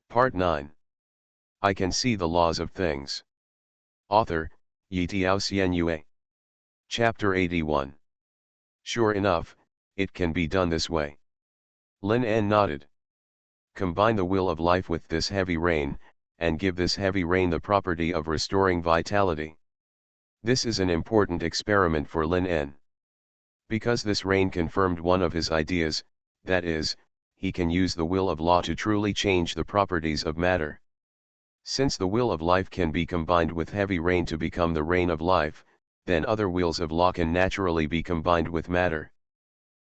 Part 9. I Can See the Laws of Things. Author, Yitiao Xuanhuan. Chapter 81. Sure enough, it can be done this way. Lin An nodded. Combine the will of life with this heavy rain, and give this heavy rain the property of restoring vitality. This is an important experiment for Lin An. Because this rain confirmed one of his ideas, that is, he can use the will of law to truly change the properties of matter. Since the will of life can be combined with heavy rain to become the rain of life, then other wills of law can naturally be combined with matter.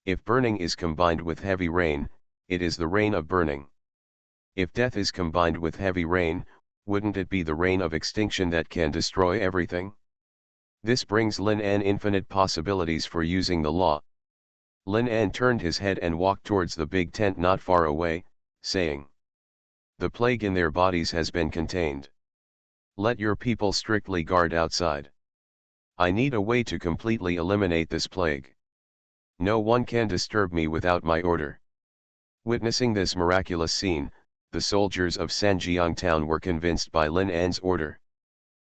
If burning is combined with heavy rain, it is the rain of burning. If death is combined with heavy rain, wouldn't it be the rain of extinction that can destroy everything? This brings Lin An infinite possibilities for using the law. Lin An turned his head and walked towards the big tent not far away, saying, "The plague in their bodies has been contained. Let your people strictly guard outside. I need a way to completely eliminate this plague. No one can disturb me without my order." Witnessing this miraculous scene, the soldiers of Sanjiang town were convinced by Lin An's order.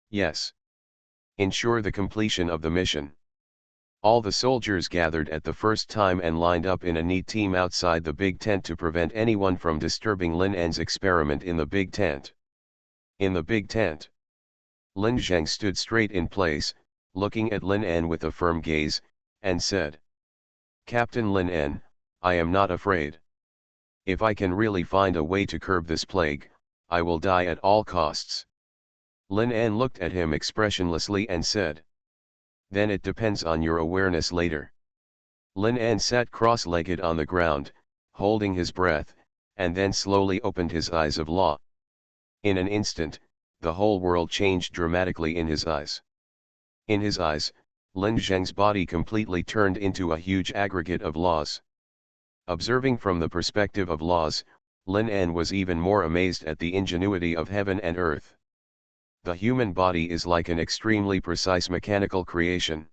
Yes. Ensure the completion of the mission. All the soldiers gathered at the first time and lined up in a neat team outside the big tent to prevent anyone from disturbing Lin An's experiment in the big tent. In the big tent, Lin Zheng stood straight in place, looking at Lin An with a firm gaze, and said, "Captain Lin An, I am not afraid. If I can really find a way to curb this plague, I will die at all costs." Lin An looked at him expressionlessly and said, "Then it depends on your awareness later." Lin An sat cross-legged on the ground, holding his breath, and then slowly opened his eyes of law. In an instant, the whole world changed dramatically in his eyes. In his eyes, Lin Zheng's body completely turned into a huge aggregate of laws. Observing from the perspective of laws, Lin An was even more amazed at the ingenuity of heaven and earth. The human body is like an extremely precise mechanical creation.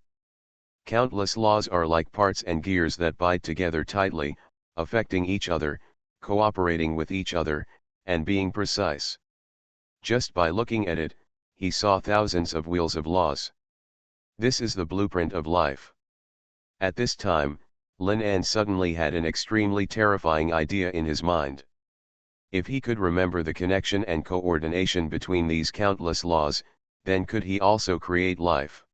Countless laws are like parts and gears that bind together tightly, affecting each other, cooperating with each other, and being precise. Just by looking at it, he saw thousands of wheels of laws. This is the blueprint of life. At this time, Lin An suddenly had an extremely terrifying idea in his mind. If he could remember the connection and coordination between these countless laws, then could he also create life?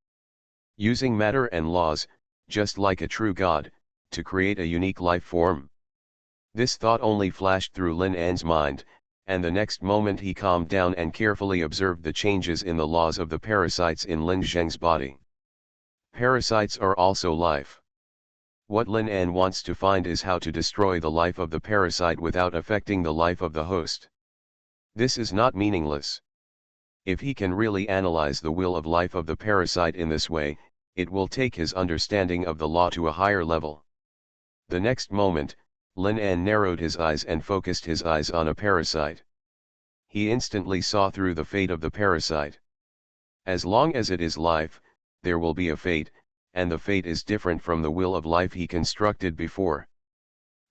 Using matter and laws, just like a true God, to create a unique life form? This thought only flashed through Lin An's mind, and the next moment he calmed down and carefully observed the changes in the laws of the parasites in Lin Zheng's body. Parasites are also life. What Lin An wants to find is how to destroy the life of the parasite without affecting the life of the host. This is not meaningless. If he can really analyze the will of life of the parasite in this way, it will take his understanding of the law to a higher level. The next moment, Lin An narrowed his eyes and focused his eyes on a parasite. He instantly saw through the fate of the parasite. As long as it is life, there will be a fate, and the fate is different from the will of life he constructed before.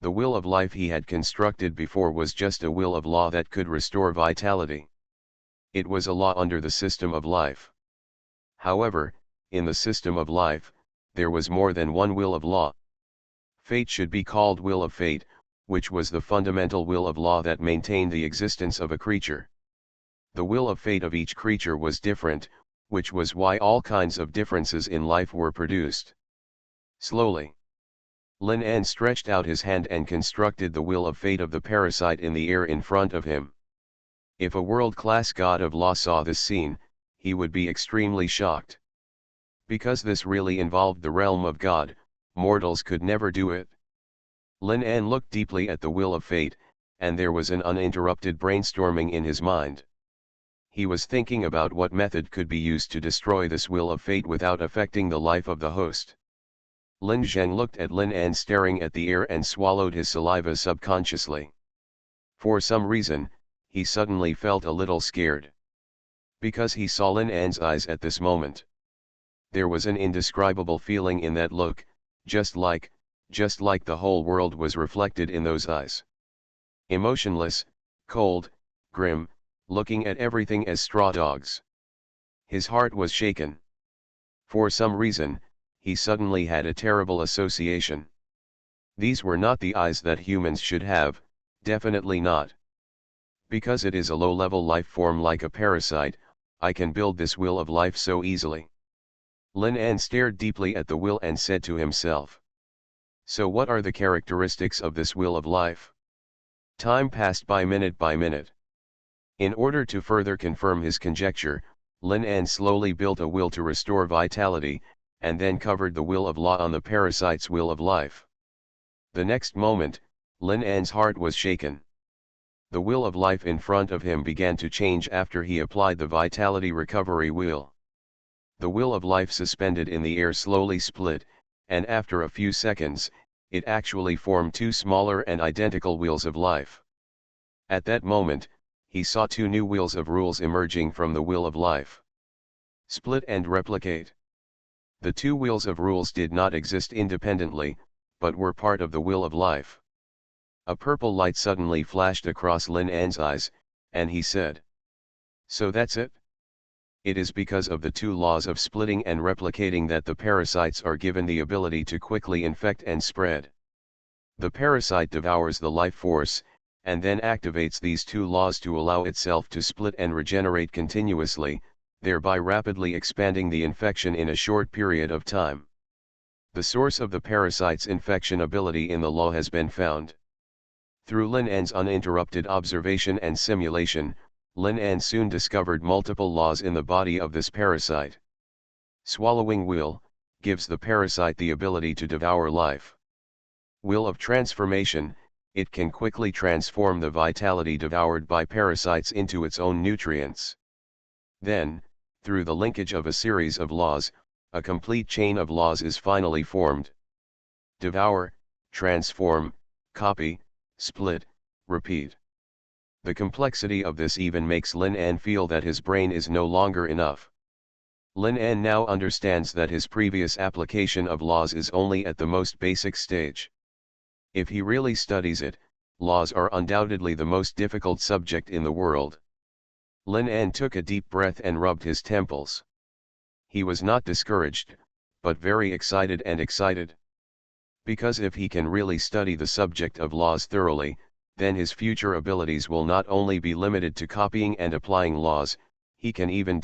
The will of life he had constructed before was just a will of law that could restore vitality. It was a law under the system of life. However, in the system of life, there was more than one will of law. Fate should be called will of fate, which was the fundamental will of law that maintained the existence of a creature. The will of fate of each creature was different, which was why all kinds of differences in life were produced. Slowly, Lin An stretched out his hand and constructed the will of fate of the parasite in the air in front of him. If a world-class god of law saw this scene, he would be extremely shocked. Because this really involved the realm of God, mortals could never do it. Lin An looked deeply at the will of fate, and there was an uninterrupted brainstorming in his mind. He was thinking about what method could be used to destroy this will of fate without affecting the life of the host. Lin Zheng looked at Lin An staring at the air and swallowed his saliva subconsciously. For some reason, he suddenly felt a little scared. Because he saw Lin An's eyes at this moment. There was an indescribable feeling in that look, just like the whole world was reflected in those eyes. Emotionless, cold, grim, looking at everything as straw dogs. His heart was shaken. For some reason, he suddenly had a terrible association. These were not the eyes that humans should have, definitely not. Because it is a low-level life form like a parasite, I can build this wheel of life so easily. Lin An stared deeply at the wheel and said to himself. So what are the characteristics of this wheel of life? Time passed by minute. In order to further confirm his conjecture, Lin An slowly built a wheel to restore vitality, and then covered the wheel of law on the parasite's wheel of life. The next moment, Lin An's heart was shaken. The wheel of life in front of him began to change after he applied the vitality recovery wheel. The wheel of life suspended in the air slowly split, and after a few seconds, it actually formed two smaller and identical wheels of life. At that moment, he saw two new wheels of rules emerging from the wheel of life. Split and replicate. The two wheels of rules did not exist independently, but were part of the wheel of life. A purple light suddenly flashed across Lin An's eyes, and he said. So that's it? It is because of the two laws of splitting and replicating that the parasites are given the ability to quickly infect and spread. The parasite devours the life force, and then activates these two laws to allow itself to split and regenerate continuously, thereby rapidly expanding the infection in a short period of time. The source of the parasite's infection ability in the law has been found. Through Lin An's uninterrupted observation and simulation, Lin An soon discovered multiple laws in the body of this parasite. Swallowing wheel gives the parasite the ability to devour life. Wheel of transformation, it can quickly transform the vitality devoured by parasites into its own nutrients. Then, through the linkage of a series of laws, a complete chain of laws is finally formed. Devour, transform, copy, split, repeat. The complexity of this even makes Lin An feel that his brain is no longer enough. Lin An now understands that his previous application of laws is only at the most basic stage. If he really studies it, laws are undoubtedly the most difficult subject in the world. Lin An took a deep breath and rubbed his temples. He was not discouraged, but very excited. Because if he can really study the subject of laws thoroughly, then his future abilities will not only be limited to copying and applying laws, he can even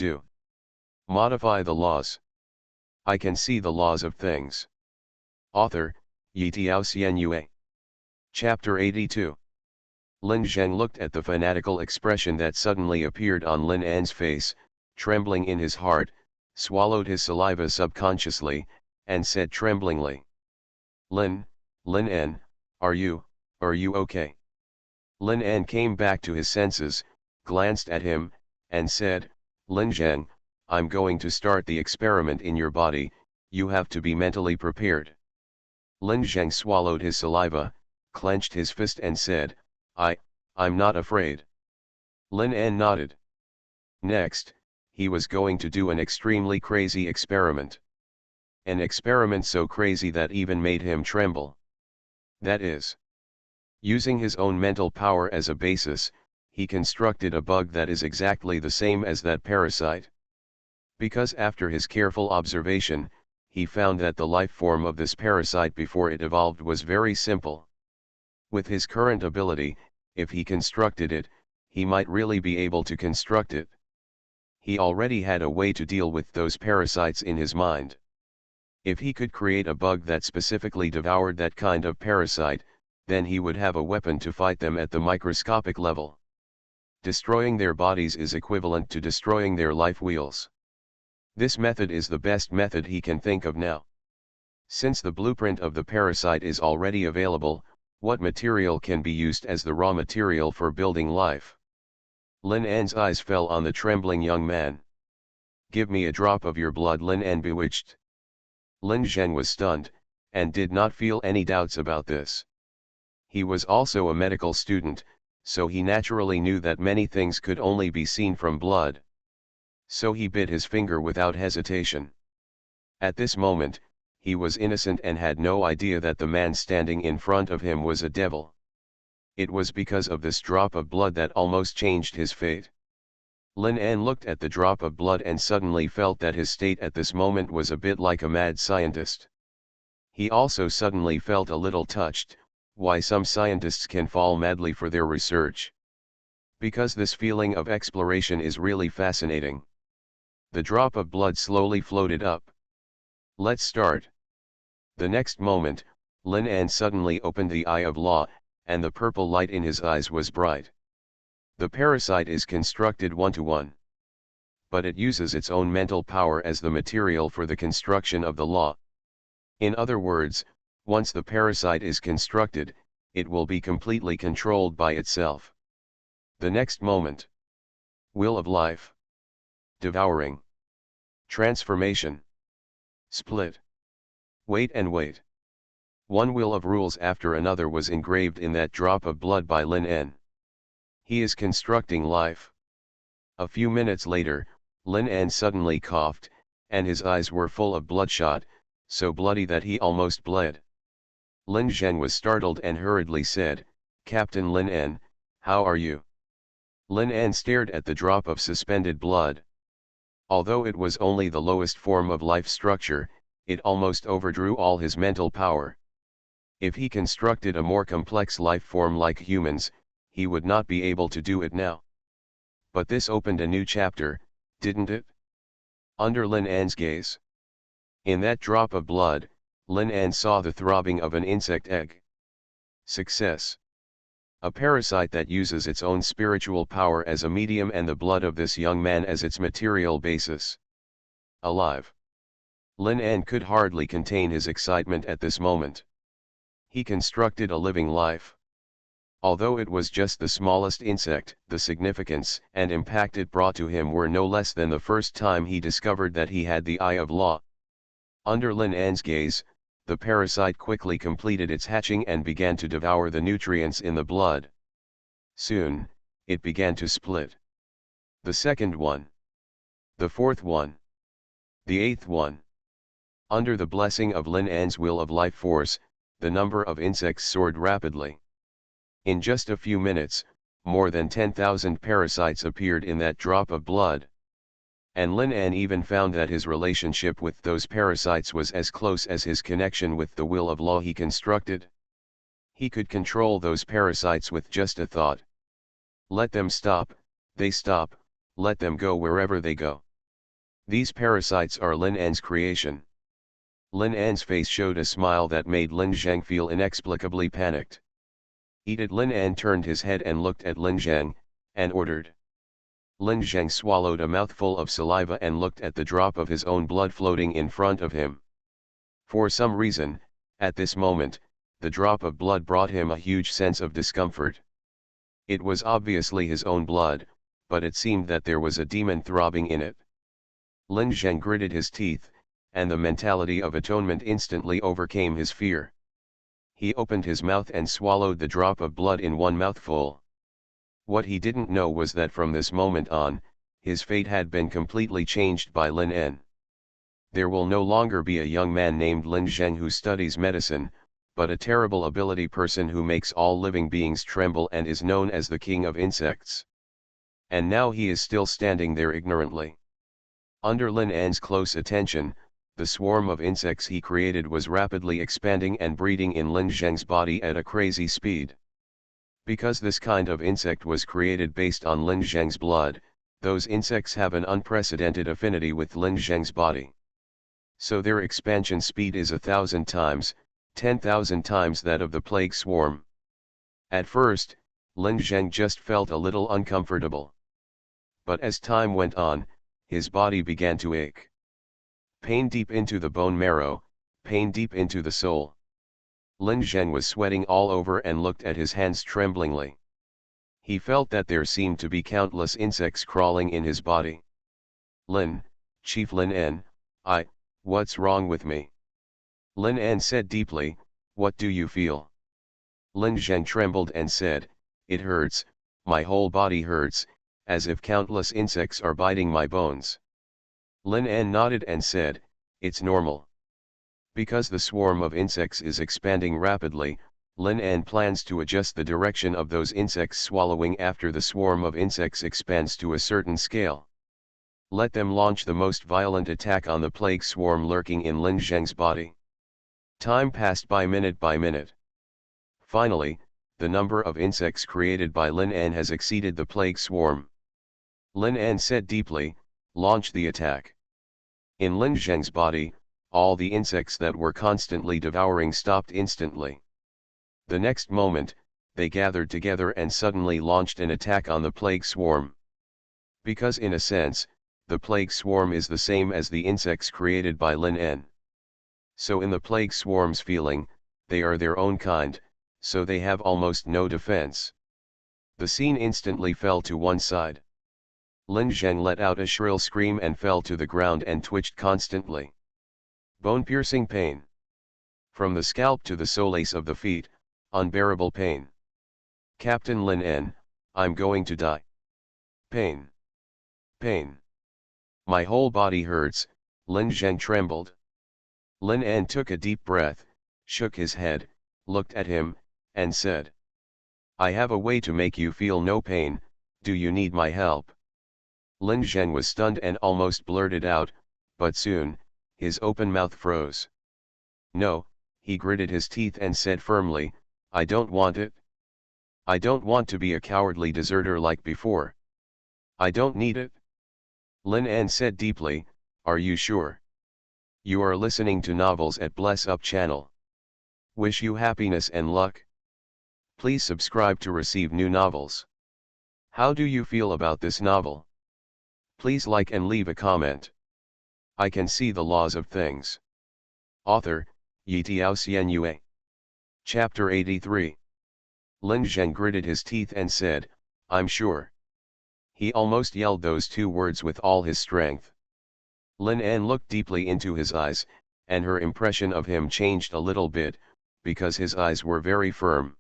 modify the laws. I can see the laws of things. Author, Xuanhuan. Chapter 82. Lin Zheng looked at the fanatical expression that suddenly appeared on Lin An's face, trembling in his heart, swallowed his saliva subconsciously, and said tremblingly. Lin An, are you okay? Lin An came back to his senses, glanced at him, and said, Lin Zheng, I'm going to start the experiment in your body, you have to be mentally prepared. Lin Zheng swallowed his saliva, clenched his fist and said, I'm not afraid. Lin An nodded. Next, he was going to do an extremely crazy experiment. An experiment so crazy that even made him tremble. That is, using his own mental power as a basis, he constructed a bug that is exactly the same as that parasite. Because after his careful observation, he found that the life form of this parasite before it evolved was very simple. With his current ability, if he constructed it, he might really be able to construct it. He already had a way to deal with those parasites in his mind. If he could create a bug that specifically devoured that kind of parasite, then he would have a weapon to fight them at the microscopic level. Destroying their bodies is equivalent to destroying their life wheels. This method is the best method he can think of now. Since the blueprint of the parasite is already available, what material can be used as the raw material for building life? Lin An's eyes fell on the trembling young man. Give me a drop of your blood, Lin An bewitched. Lin Zheng was stunned, and did not feel any doubts about this. He was also a medical student, so he naturally knew that many things could only be seen from blood. So he bit his finger without hesitation. At this moment, he was innocent and had no idea that the man standing in front of him was a devil. It was because of this drop of blood that almost changed his fate. Lin En looked at the drop of blood and suddenly felt that his state at this moment was a bit like a mad scientist. He also suddenly felt a little touched, why some scientists can fall madly for their research. Because this feeling of exploration is really fascinating. The drop of blood slowly floated up. Let's start. The next moment, Lin En suddenly opened the eye of Law, and the purple light in his eyes was bright. The parasite is constructed one-to-one. But it uses its own mental power as the material for the construction of the law. In other words, once the parasite is constructed, it will be completely controlled by itself. The next moment. Will of life. Devouring. Transformation. Split. Wait and wait. One will of rules after another was engraved in that drop of blood by Lin En. He is constructing life. A few minutes later, Lin En suddenly coughed, and his eyes were full of bloodshot, so bloody that he almost bled. Lin Zheng was startled and hurriedly said, "Captain Lin En, how are you?" Lin En stared at the drop of suspended blood. Although it was only the lowest form of life structure, it almost overdrew all his mental power. If he constructed a more complex life form like humans, he would not be able to do it now. But this opened a new chapter, didn't it? Under Lin En's gaze. In that drop of blood, Lin En saw the throbbing of an insect egg. Success. A parasite that uses its own spiritual power as a medium and the blood of this young man as its material basis. Alive. Lin En could hardly contain his excitement at this moment. He constructed a living life. Although it was just the smallest insect, the significance and impact it brought to him were no less than the first time he discovered that he had the eye of law. Under Lin En's gaze, the parasite quickly completed its hatching and began to devour the nutrients in the blood. Soon, it began to split. The second one. The fourth one. The eighth one. Under the blessing of Lin En's will of life force, the number of insects soared rapidly. In just a few minutes, more than 10,000 parasites appeared in that drop of blood. And Lin En even found that his relationship with those parasites was as close as his connection with the will of law he constructed. He could control those parasites with just a thought. Let them stop, they stop, let them go wherever they go. These parasites are Lin En's creation. Lin En's face showed a smile that made Lin Zheng feel inexplicably panicked. Eat it. Lin En turned his head and looked at Lin Zheng, and ordered. Lin Zheng swallowed a mouthful of saliva and looked at the drop of his own blood floating in front of him. For some reason, at this moment, the drop of blood brought him a huge sense of discomfort. It was obviously his own blood, but it seemed that there was a demon throbbing in it. Lin Zheng gritted his teeth, and the mentality of atonement instantly overcame his fear. He opened his mouth and swallowed the drop of blood in one mouthful. What he didn't know was that from this moment on, his fate had been completely changed by Lin En. There will no longer be a young man named Lin Zheng who studies medicine, but a terrible ability person who makes all living beings tremble and is known as the king of insects. And now he is still standing there ignorantly. Under Lin En's close attention, the swarm of insects he created was rapidly expanding and breeding in Lin Zheng's body at a crazy speed. Because this kind of insect was created based on Lin Zheng's blood, those insects have an unprecedented affinity with Lin Zheng's body. So their expansion speed is 1,000 times, 10,000 times that of the plague swarm. At first, Lin Zheng just felt a little uncomfortable. But as time went on, his body began to ache. Pain deep into the bone marrow, pain deep into the soul. Lin Zheng was sweating all over and looked at his hands tremblingly. He felt that there seemed to be countless insects crawling in his body. Chief Lin En, what's wrong with me? Lin En said deeply, what do you feel? Lin Zheng trembled and said, it hurts, my whole body hurts, as if countless insects are biting my bones. Lin En nodded and said, it's normal. Because the swarm of insects is expanding rapidly, Lin An plans to adjust the direction of those insects swallowing after the swarm of insects expands to a certain scale. Let them launch the most violent attack on the plague swarm lurking in Lin Zheng's body. Time passed by minute by minute. Finally, the number of insects created by Lin An has exceeded the plague swarm. Lin An said deeply, "Launch the attack." In Lin Zheng's body, all the insects that were constantly devouring stopped instantly. The next moment, they gathered together and suddenly launched an attack on the plague swarm. Because in a sense, the plague swarm is the same as the insects created by Lin An. So in the plague swarm's feeling, they are their own kind, so they have almost no defense. The scene instantly fell to one side. Lin Zheng let out a shrill scream and fell to the ground and twitched constantly. Bone-piercing pain. From the scalp to the soles of the feet, unbearable pain. Captain Lin An, I'm going to die. Pain. Pain. My whole body hurts, Lin Zheng trembled. Lin An took a deep breath, shook his head, looked at him, and said, "I have a way to make you feel no pain, do you need my help?" Lin Zheng was stunned and almost blurted out, but soon, his open mouth froze. "No," he gritted his teeth and said firmly, "I don't want it. I don't want to be a cowardly deserter like before. I don't need it." Lin An said deeply, "Are you sure? You are listening to novels at Bless Up channel. Wish you happiness and luck. Please subscribe to receive new novels. How do you feel about this novel? Please like and leave a comment. I can see the laws of things." Author, Yitiao Xianyue. Chapter 83. Lin Zheng gritted his teeth and said, "I'm sure." He almost yelled those two words with all his strength. Lin An looked deeply into his eyes, and her impression of him changed a little bit, because his eyes were very firm.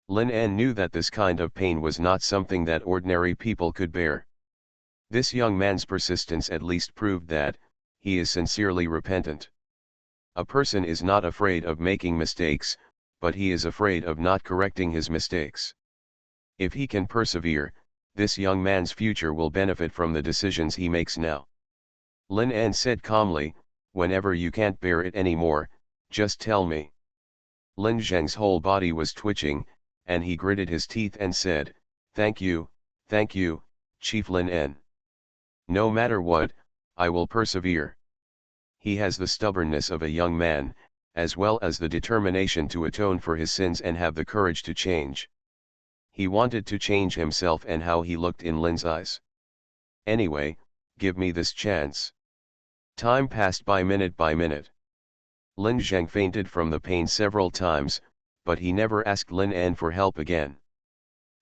Lin An knew that this kind of pain was not something that ordinary people could bear. This young man's persistence at least proved that, he is sincerely repentant. A person is not afraid of making mistakes, but he is afraid of not correcting his mistakes. If he can persevere, this young man's future will benefit from the decisions he makes now. Lin An said calmly, "Whenever you can't bear it anymore, just tell me." Lin Zheng's whole body was twitching, and he gritted his teeth and said, thank you, Chief Lin An. No matter what, I will persevere." He has the stubbornness of a young man, as well as the determination to atone for his sins and have the courage to change. He wanted to change himself and how he looked in Lin's eyes. "Anyway, give me this chance." Time passed by minute by minute. Lin Zheng fainted from the pain several times, but he never asked Lin An for help again.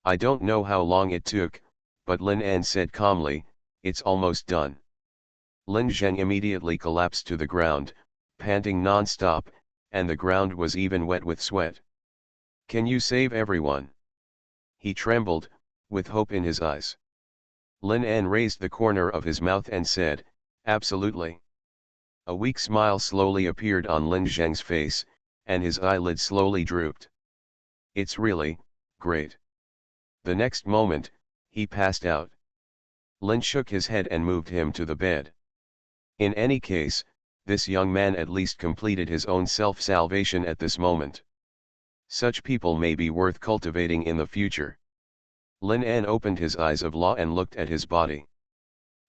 I don't know how long it took, but Lin An said calmly, "It's almost done." Lin Zheng immediately collapsed to the ground, panting non-stop, and the ground was even wet with sweat. "Can you save everyone?" He trembled, with hope in his eyes. Lin An raised the corner of his mouth and said, "Absolutely." A weak smile slowly appeared on Lin Zheng's face, and his eyelids slowly drooped. "It's really great." The next moment, he passed out. Lin shook his head and moved him to the bed. In any case, this young man at least completed his own self-salvation at this moment. Such people may be worth cultivating in the future. Lin An opened his eyes of awe and looked at his body.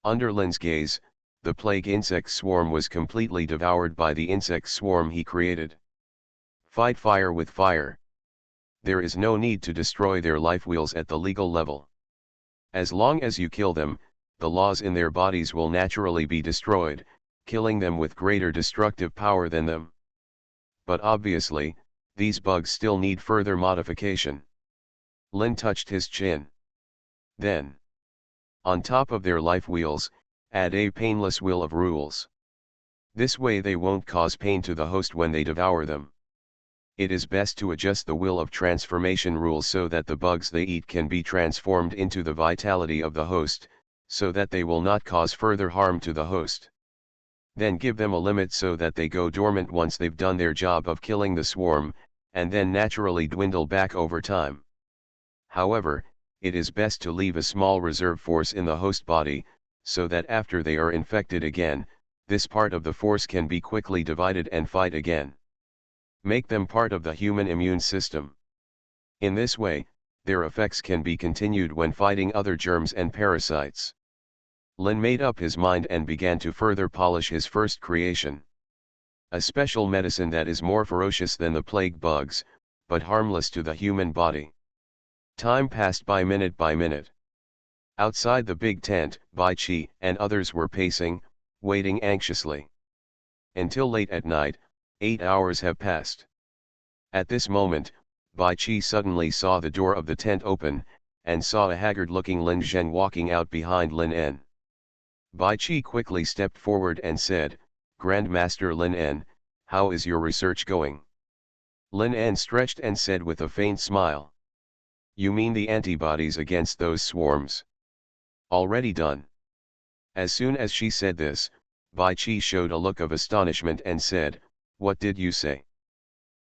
Under Lin's gaze, the plague insect swarm was completely devoured by the insect swarm he created. Fight fire with fire. There is no need to destroy their life wheels at the legal level. As long as you kill them, the laws in their bodies will naturally be destroyed, killing them with greater destructive power than them. But obviously, these bugs still need further modification. Lin touched his chin. Then, on top of their life wheels, add a painless wheel of rules. This way they won't cause pain to the host when they devour them. It is best to adjust the wheel of transformation rules so that the bugs they eat can be transformed into the vitality of the host, so that they will not cause further harm to the host. Then give them a limit so that they go dormant once they've done their job of killing the swarm, and then naturally dwindle back over time. However, it is best to leave a small reserve force in the host body, so that after they are infected again, this part of the force can be quickly divided and fight again. Make them part of the human immune system. In this way, their effects can be continued when fighting other germs and parasites. Lin made up his mind and began to further polish his first creation. A special medicine that is more ferocious than the plague bugs, but harmless to the human body. Time passed by minute by minute. Outside the big tent, Bai Qi and others were pacing, waiting anxiously. Until late at night, 8 hours have passed. At this moment, Bai Qi suddenly saw the door of the tent open, and saw a haggard-looking Lin Zheng walking out behind Lin En. Bai Qi quickly stepped forward and said, "Grandmaster Lin En, how is your research going?" Lin En stretched and said with a faint smile, "You mean the antibodies against those swarms?" "Already done." As soon as she said this, Bai Qi showed a look of astonishment and said, "What did you say?"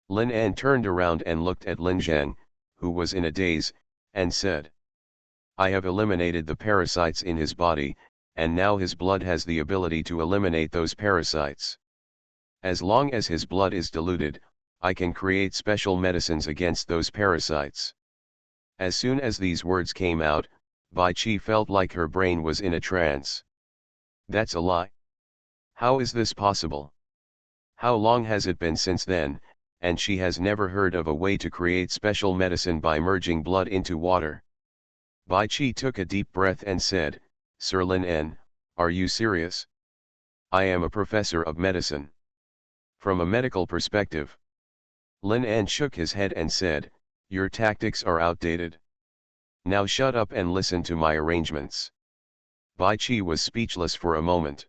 Lin En turned around and looked at Lin Zheng, who was in a daze, and said, "I have eliminated the parasites in his body, and now his blood has the ability to eliminate those parasites. As long as his blood is diluted, I can create special medicines against those parasites." As soon as these words came out, Bai Qi felt like her brain was in a trance. That's a lie. How is this possible? How long has it been since then, and she has never heard of a way to create special medicine by merging blood into water? Bai Qi took a deep breath and said, "Sir Lin En, are you serious? I am a professor of medicine. From a medical perspective." Lin En shook his head and said, "Your tactics are outdated. Now shut up and listen to my arrangements." Bai Qi was speechless for a moment.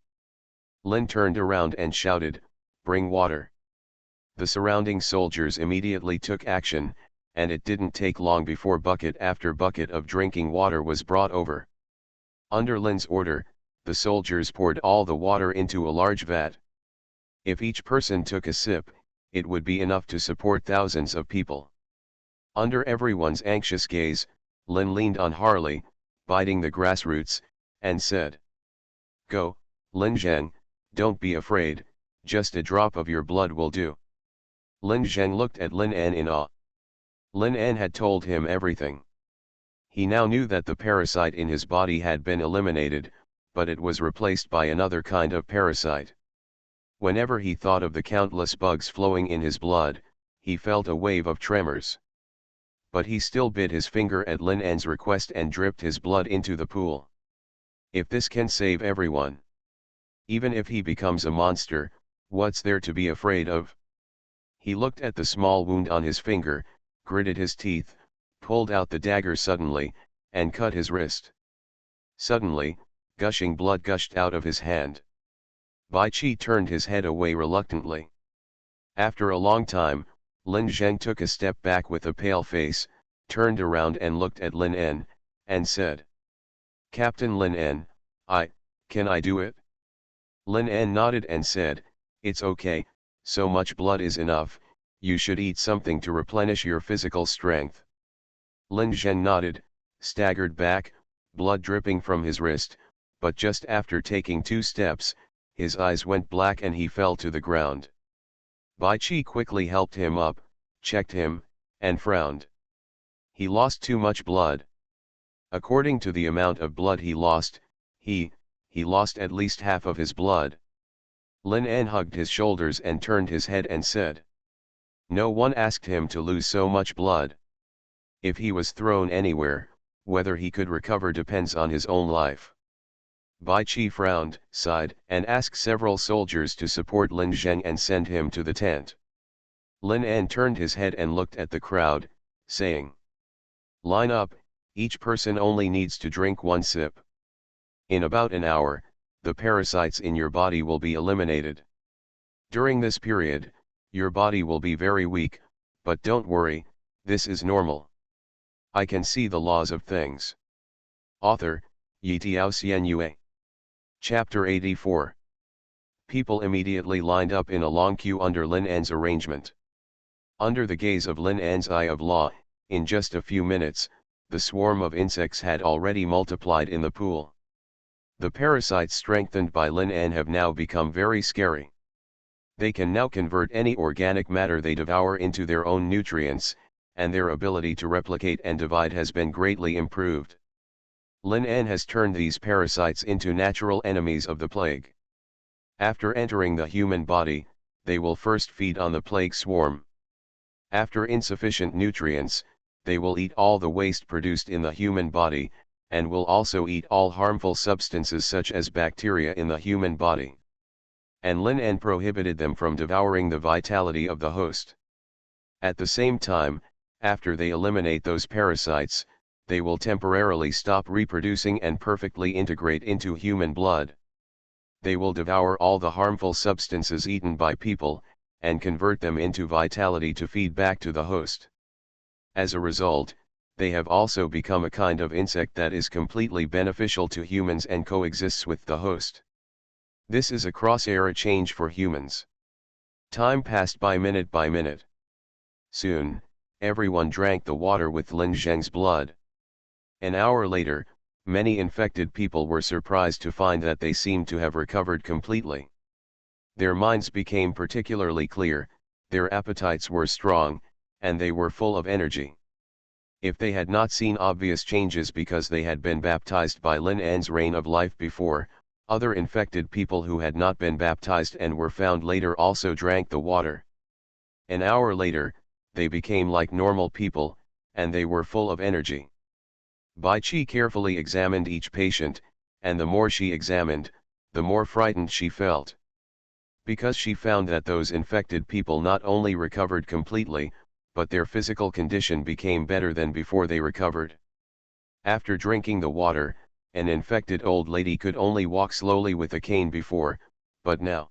Lin turned around and shouted, "Bring water." The surrounding soldiers immediately took action, and it didn't take long before bucket after bucket of drinking water was brought over. Under Lin's order, the soldiers poured all the water into a large vat. If each person took a sip, it would be enough to support thousands of people. Under everyone's anxious gaze, Lin leaned on Harley, biting the grass roots, and said, "Go, Lin Zheng, don't be afraid, just a drop of your blood will do." Lin Zheng looked at Lin En in awe. Lin En had told him everything. He now knew that the parasite in his body had been eliminated, but it was replaced by another kind of parasite. Whenever he thought of the countless bugs flowing in his blood, he felt a wave of tremors. But he still bit his finger at Lin En's request and dripped his blood into the pool. If this can save everyone, even if he becomes a monster, what's there to be afraid of? He looked at the small wound on his finger, gritted his teeth, pulled out the dagger suddenly, and cut his wrist. Suddenly, gushing blood gushed out of his hand. Bai Qi turned his head away reluctantly. After a long time, Lin Zheng took a step back with a pale face, turned around and looked at Lin En, and said, "Captain Lin En, can I do it?" Lin En nodded and said, "It's okay, so much blood is enough, you should eat something to replenish your physical strength." Lin Zheng nodded, staggered back, blood dripping from his wrist, but just after taking 2 steps, his eyes went black and he fell to the ground. Bai Qi quickly helped him up, checked him, and frowned. He lost too much blood. According to the amount of blood he lost, he lost at least half of his blood. Lin En hugged his shoulders and turned his head and said, "No one asked him to lose so much blood. If he was thrown anywhere, whether he could recover depends on his own life." Bai Qi frowned, sighed, and asked several soldiers to support Lin Zheng and send him to the tent. Lin En turned his head and looked at the crowd, saying, "Line up, each person only needs to drink 1 sip. In about an hour, the parasites in your body will be eliminated. During this period, your body will be very weak, but don't worry, this is normal. I can see the laws of things." Author, Yitiao Xianyue. Chapter 84. People immediately lined up in a long queue under Lin En's arrangement. Under the gaze of Lin An's eye of law, in just a few minutes, the swarm of insects had already multiplied in the pool. The parasites strengthened by Lin An have now become very scary. They can now convert any organic matter they devour into their own nutrients, and their ability to replicate and divide has been greatly improved. Lin An has turned these parasites into natural enemies of the plague. After entering the human body, they will first feed on the plague swarm. After insufficient nutrients, they will eat all the waste produced in the human body, and will also eat all harmful substances such as bacteria in the human body. And Lin An prohibited them from devouring the vitality of the host. At the same time, after they eliminate those parasites, they will temporarily stop reproducing and perfectly integrate into human blood. They will devour all the harmful substances eaten by people, and convert them into vitality to feed back to the host. As a result, they have also become a kind of insect that is completely beneficial to humans and coexists with the host. This is a cross-era change for humans. Time passed by minute. Soon, everyone drank the water with Lin Zheng's blood. An hour later, many infected people were surprised to find that they seemed to have recovered completely. Their minds became particularly clear, their appetites were strong, and they were full of energy. If they had not seen obvious changes because they had been baptized by Lin An's rain of life before, other infected people who had not been baptized and were found later also drank the water. An hour later, they became like normal people, and they were full of energy. Bai Qi carefully examined each patient, and the more she examined, the more frightened she felt. Because she found that those infected people not only recovered completely, but their physical condition became better than before they recovered. After drinking the water, an infected old lady could only walk slowly with a cane before, but now.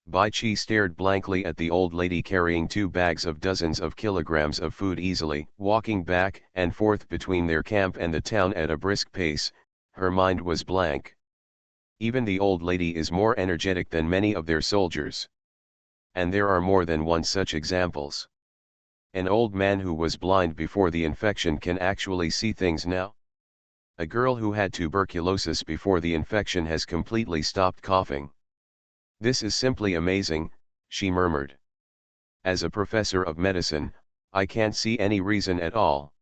Bai Qi stared blankly at the old lady carrying 2 bags of dozens of kilograms of food easily, walking back and forth between their camp and the town at a brisk pace. Her mind was blank. Even the old lady is more energetic than many of their soldiers. And there are more than one such examples. An old man who was blind before the infection can actually see things now. A girl who had tuberculosis before the infection has completely stopped coughing. This is simply amazing, she murmured. As a professor of medicine, I can't see any reason at all.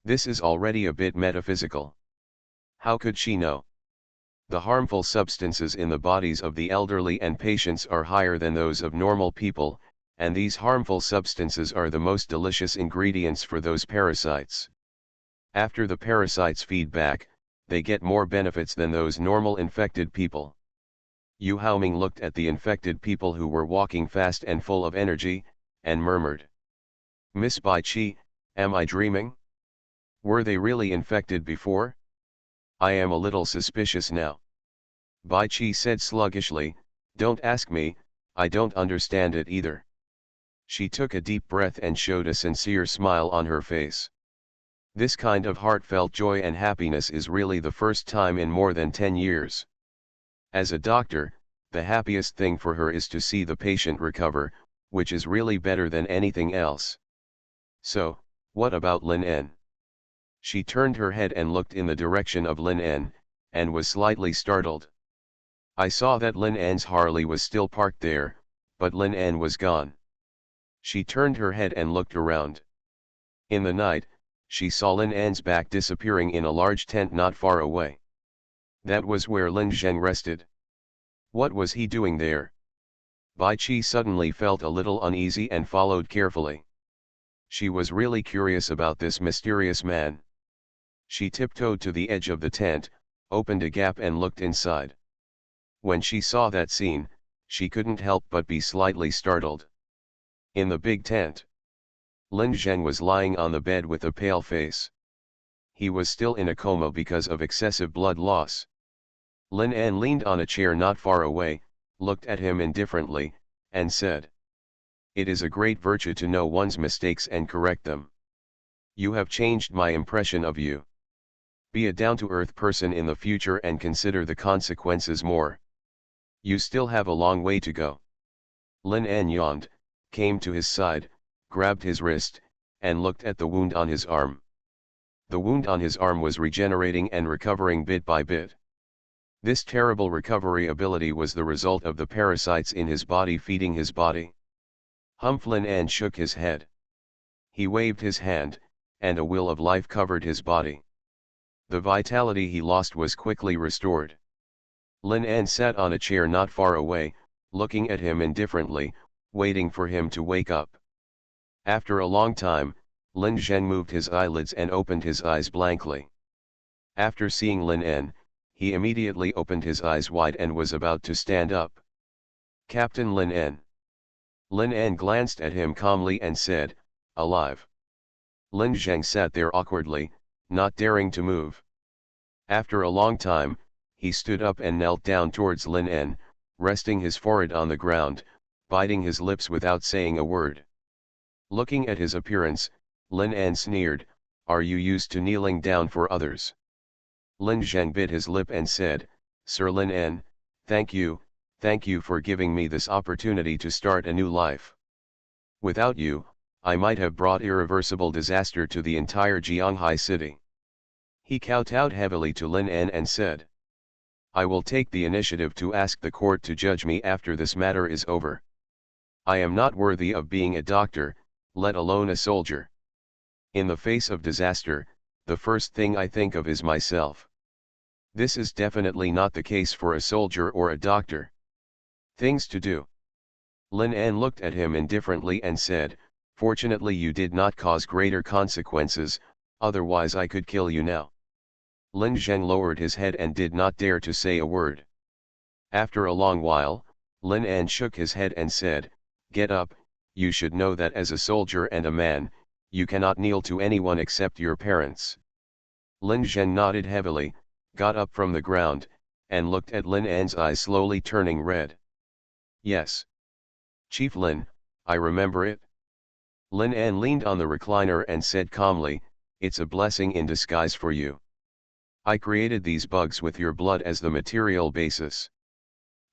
This is already a bit metaphysical. How could she know? The harmful substances in the bodies of the elderly and patients are higher than those of normal people, and these harmful substances are the most delicious ingredients for those parasites. After the parasites feed back, they get more benefits than those normal infected people. Yu Haoming looked at the infected people who were walking fast and full of energy, and murmured. Miss Bai Qi, am I dreaming? Were they really infected before? I am a little suspicious now. Bai Qi said sluggishly, don't ask me, I don't understand it either. She took a deep breath and showed a sincere smile on her face. This kind of heartfelt joy and happiness is really the first time in more than 10 years. As a doctor, the happiest thing for her is to see the patient recover, which is really better than anything else. So, what about Lin An? She turned her head and looked in the direction of Lin An, and was slightly startled. I saw that Lin An's Harley was still parked there, but Lin An was gone. She turned her head and looked around. In the night, she saw Lin An's back disappearing in a large tent not far away. That was where Lin Zheng rested. What was he doing there? Bai Qi suddenly felt a little uneasy and followed carefully. She was really curious about this mysterious man. She tiptoed to the edge of the tent, opened a gap and looked inside. When she saw that scene, she couldn't help but be slightly startled. In the big tent, Lin Zheng was lying on the bed with a pale face. He was still in a coma because of excessive blood loss. Lin An leaned on a chair not far away, looked at him indifferently, and said, "It is a great virtue to know one's mistakes and correct them. You have changed my impression of you. Be a down-to-earth person in the future and consider the consequences more. You still have a long way to go." Lin An yawned, came to his side, grabbed his wrist, and looked at the wound on his arm. The wound on his arm was regenerating and recovering bit by bit. This terrible recovery ability was the result of the parasites in his body feeding his body. Lin En shook his head. He waved his hand, and a will of life covered his body. The vitality he lost was quickly restored. Lin En sat on a chair not far away, looking at him indifferently, waiting for him to wake up. After a long time, Lin Zheng moved his eyelids and opened his eyes blankly. After seeing Lin En, he immediately opened his eyes wide and was about to stand up. "Captain Lin En." Lin En glanced at him calmly and said, "Alive." Lin Zheng sat there awkwardly, not daring to move. After a long time, he stood up and knelt down towards Lin En, resting his forehead on the ground, biting his lips without saying a word. Looking at his appearance, Lin En sneered, "Are you used to kneeling down for others?" Lin Zheng bit his lip and said, "Sir Lin En, thank you for giving me this opportunity to start a new life. Without you, I might have brought irreversible disaster to the entire Jianghai city." He kowtowed heavily to Lin En and said, "I will take the initiative to ask the court to judge me after this matter is over. I am not worthy of being a doctor, let alone a soldier. In the face of disaster, the first thing I think of is myself. This is definitely not the case for a soldier or a doctor. Things to do." Lin En looked at him indifferently and said, "Fortunately you did not cause greater consequences, otherwise I could kill you now." Lin Zheng lowered his head and did not dare to say a word. After a long while, Lin En shook his head and said, "Get up, you should know that as a soldier and a man, you cannot kneel to anyone except your parents." Lin Zheng nodded heavily, got up from the ground, and looked at Lin En's eyes slowly turning red. "Yes. Chief Lin, I remember it." Lin En leaned on the recliner and said calmly, "It's a blessing in disguise for you. I created these bugs with your blood as the material basis.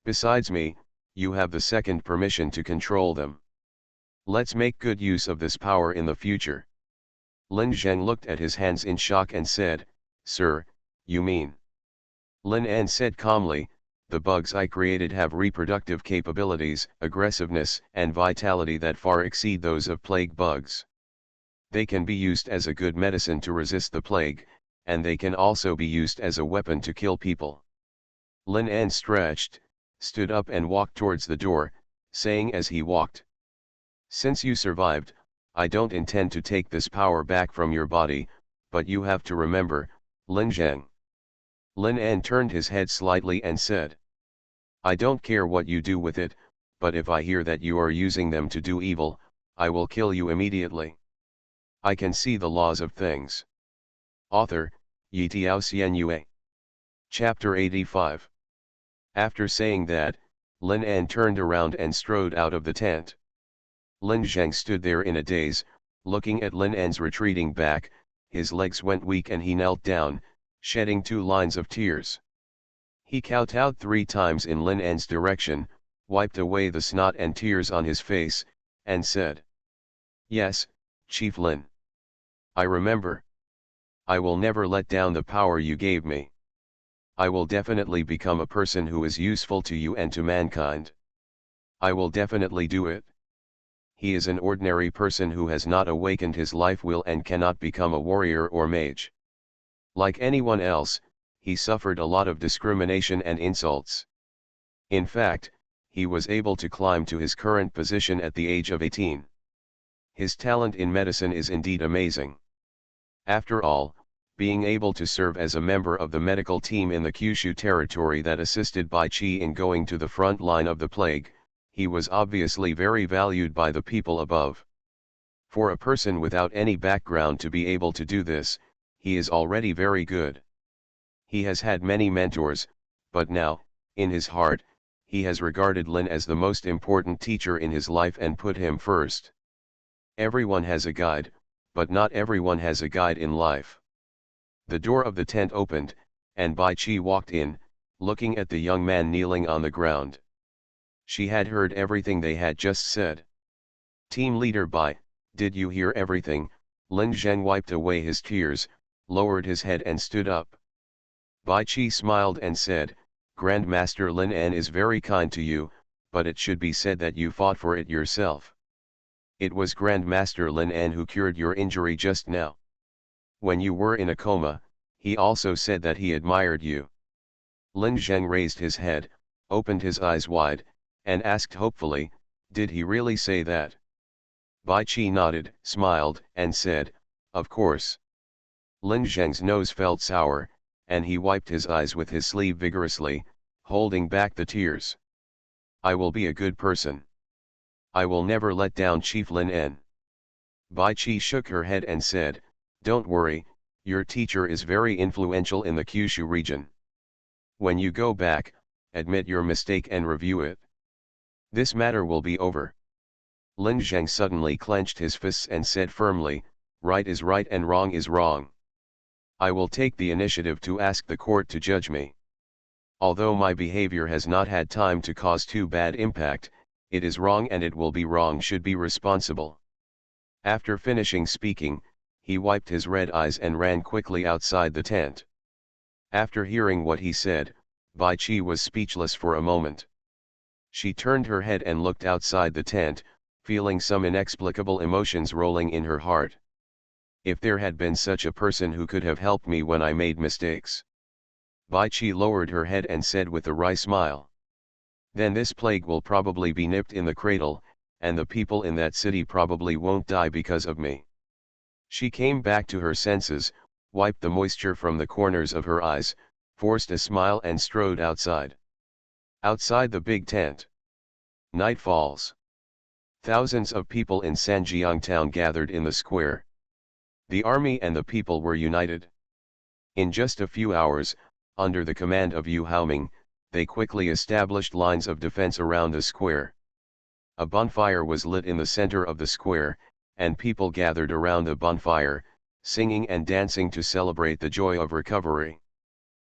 Besides me, you have the second permission to control them. Let's make good use of this power in the future." Lin Zheng looked at his hands in shock and said, "Sir, you mean?" Lin En said calmly, "The bugs I created have reproductive capabilities, aggressiveness and vitality that far exceed those of plague bugs. They can be used as a good medicine to resist the plague, and they can also be used as a weapon to kill people." Lin En stretched, stood up and walked towards the door, saying as he walked, "Since you survived, I don't intend to take this power back from your body, but you have to remember, Lin Zheng." Lin En turned his head slightly and said, "I don't care what you do with it, but if I hear that you are using them to do evil, I will kill you immediately. I can see the laws of things." Author, Yitiao Xianyue. Chapter 85. After saying that, Lin En turned around and strode out of the tent. Lin Zheng stood there in a daze, looking at Lin En's retreating back. His legs went weak and he knelt down, shedding 2 lines of tears. He kowtowed 3 times in Lin En's direction, wiped away the snot and tears on his face, and said, "Yes, Chief Lin. I remember. I will never let down the power you gave me. I will definitely become a person who is useful to you and to mankind. I will definitely do it." He is an ordinary person who has not awakened his life will and cannot become a warrior or mage. Like anyone else, he suffered a lot of discrimination and insults. In fact, he was able to climb to his current position at the age of 18. His talent in medicine is indeed amazing. After all, being able to serve as a member of the medical team in the Kyushu territory that assisted Bai Qi in going to the front line of the plague, he was obviously very valued by the people above. For a person without any background to be able to do this, he is already very good. He has had many mentors, but now, in his heart, he has regarded Lin as the most important teacher in his life and put him first. Everyone has a guide, but not everyone has a guide in life. The door of the tent opened, and Bai Qi walked in, looking at the young man kneeling on the ground. She had heard everything they had just said. "Team leader Bai, Did you hear everything? Lin Zheng wiped away his tears, lowered his head and stood up. Bai Qi smiled and said, Grandmaster Lin En is very kind to you, but it should be said that you fought for it yourself. It was Grandmaster Lin En who cured your injury just now. When you were in a coma, he also said that he admired you. Lin Zheng raised his head, opened his eyes wide, and asked hopefully, did he really say that? Bai Qi nodded, smiled, and said, of course. Lin Zheng's nose felt sour, and he wiped his eyes with his sleeve vigorously, holding back the tears. I will be a good person. I will never let down Chief Lin En. Bai Qi shook her head and said, don't worry, your teacher is very influential in the Kyushu region. When you go back, admit your mistake and review it. This matter will be over. Lin Zheng suddenly clenched his fists and said firmly, right is right and wrong is wrong. I will take the initiative to ask the court to judge me. Although my behavior has not had time to cause too bad impact, it is wrong and it will be wrong should be responsible. After finishing speaking, he wiped his red eyes and ran quickly outside the tent. After hearing what he said, Bai Qi was speechless for a moment. She turned her head and looked outside the tent, feeling some inexplicable emotions rolling in her heart. If there had been such a person who could have helped me when I made mistakes. Bai Qi lowered her head and said with a wry smile. Then this plague will probably be nipped in the cradle, and the people in that city probably won't die because of me. She came back to her senses, wiped the moisture from the corners of her eyes, forced a smile and strode outside. Outside the big tent. Night falls. Thousands of people in Sanjiang town gathered in the square. The army and the people were united. In just a few hours, under the command of Yu Haoming, they quickly established lines of defense around the square. A bonfire was lit in the center of the square, and people gathered around the bonfire, singing and dancing to celebrate the joy of recovery.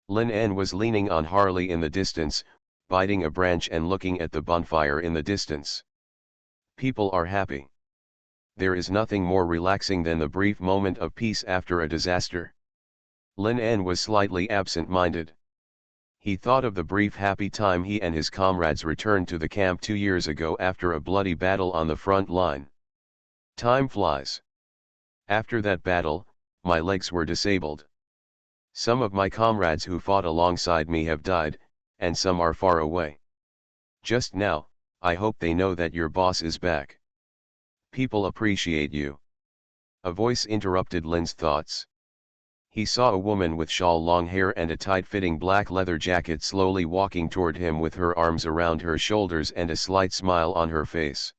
Lin En was leaning on Harley in the distance, biting a branch and looking at the bonfire in the distance. People are happy. There is nothing more relaxing than the brief moment of peace after a disaster. Lin En was slightly absent-minded. He thought of the brief happy time he and his comrades returned to the camp 2 years ago after a bloody battle on the front line. Time flies. After that battle, my legs were disabled. Some of my comrades who fought alongside me have died, and some are far away. Just now, I hope they know that your boss is back. People appreciate you. A voice interrupted Lin's thoughts. He saw a woman with long hair and a tight-fitting black leather jacket slowly walking toward him with her arms around her shoulders and a slight smile on her face.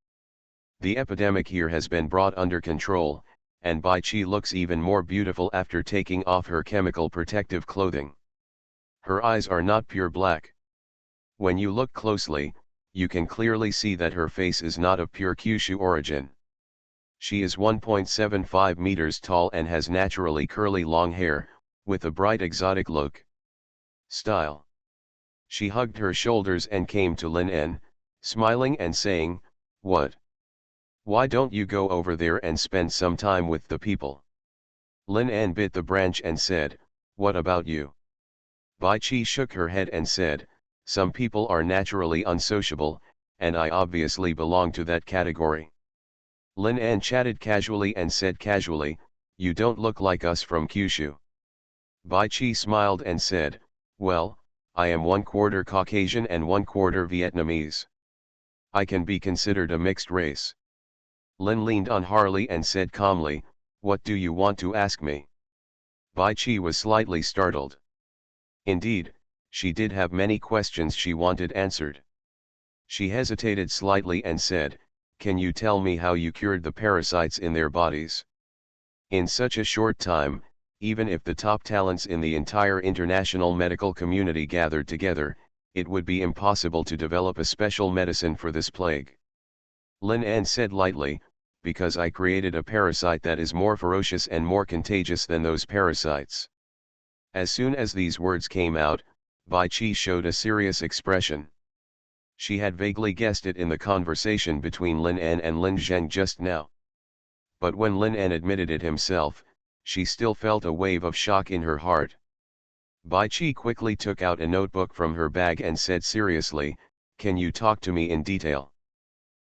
The epidemic here has been brought under control, and Bai Qi looks even more beautiful after taking off her chemical protective clothing. Her eyes are not pure black. When you look closely, you can clearly see that her face is not of pure Kyushu origin. She is 1.75 meters tall and has naturally curly long hair, with a bright exotic look. Style. She hugged her shoulders and came to Lin En, smiling and saying, "What? Why don't you go over there and spend some time with the people?" Lin En bit the branch and said, "What about you?" Bai Qi shook her head and said, "Some people are naturally unsociable, and I obviously belong to that category." Lin En chatted casually and said casually, "You don't look like us from Kyushu." Bai Qi smiled and said, "Well, I am 1/4 Caucasian and 1/4 Vietnamese. I can be considered a mixed race." Lin leaned on Harley and said calmly, "What do you want to ask me?" Bai Qi was slightly startled. Indeed, she did have many questions she wanted answered. She hesitated slightly and said, "Can you tell me how you cured the parasites in their bodies?" In such a short time, even if the top talents in the entire international medical community gathered together, it would be impossible to develop a special medicine for this plague. Lin En said lightly, "Because I created a parasite that is more ferocious and more contagious than those parasites." As soon as these words came out, Bai Qi showed a serious expression. She had vaguely guessed it in the conversation between Lin En and Lin Zheng just now. But when Lin En admitted it himself, she still felt a wave of shock in her heart. Bai Qi quickly took out a notebook from her bag and said seriously, "Can you talk to me in detail?"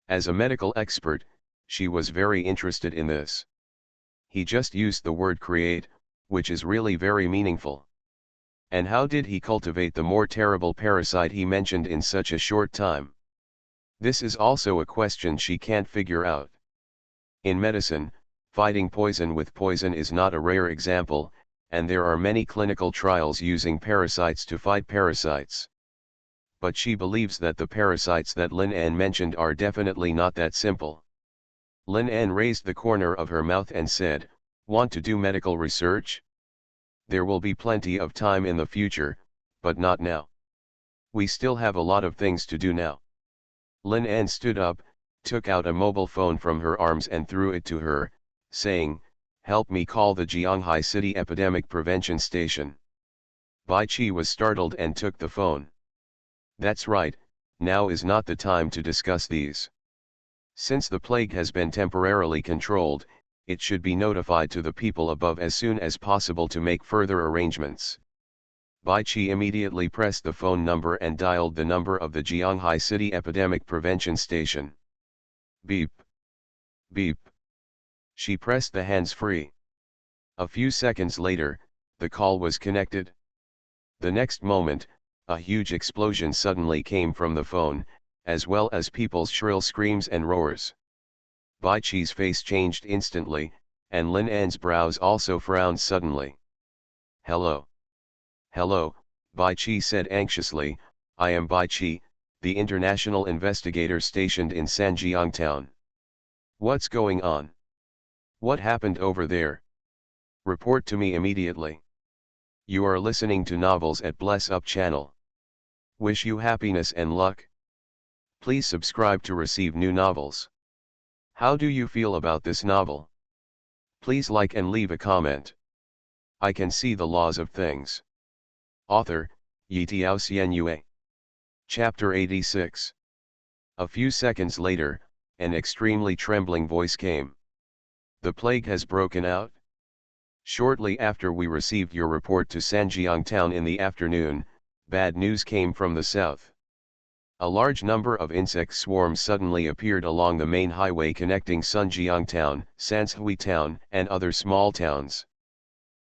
As a medical expert, she was very interested in this. He just used the word create, which is really very meaningful. And how did he cultivate the more terrible parasite he mentioned in such a short time? This is also a question she can't figure out. In medicine, fighting poison with poison is not a rare example, and there are many clinical trials using parasites to fight parasites. But she believes that the parasites that Lin En mentioned are definitely not that simple. Lin En raised the corner of her mouth and said, "Want to do medical research? There will be plenty of time in the future, but not now. We still have a lot of things to do now." Lin En stood up, took out a mobile phone from her arms and threw it to her, saying, "Help me call the Jianghai City Epidemic Prevention Station." Bai Qi was startled and took the phone. "That's right, now is not the time to discuss these. Since the plague has been temporarily controlled, it should be notified to the people above as soon as possible to make further arrangements." Bai Qi immediately pressed the phone number and dialed the number of the Jianghai City Epidemic Prevention Station. Beep. Beep. She pressed the hands-free. A few seconds later, the call was connected. The next moment, a huge explosion suddenly came from the phone, as well as people's shrill screams and roars. Bai Qi's face changed instantly, and Lin En's brows also frowned suddenly. "Hello. Hello," Bai Qi said anxiously, "I am Bai Qi, the international investigator stationed in Sanjiang town. What's going on? What happened over there? Report to me immediately. You are listening to Novels at Bless Up channel. Wish you happiness and luck. Please subscribe to receive new novels. How do you feel about this novel? Please like and leave a comment. I can see the laws of things." Author, Yitiao Xianyue. Chapter 86. A few seconds later, an extremely trembling voice came. "The plague has broken out. Shortly after we received your report to Sanjiang town in the afternoon, bad news came from the south. A large number of insect swarms suddenly appeared along the main highway connecting Sunjiang town, Sanshui town, and other small towns.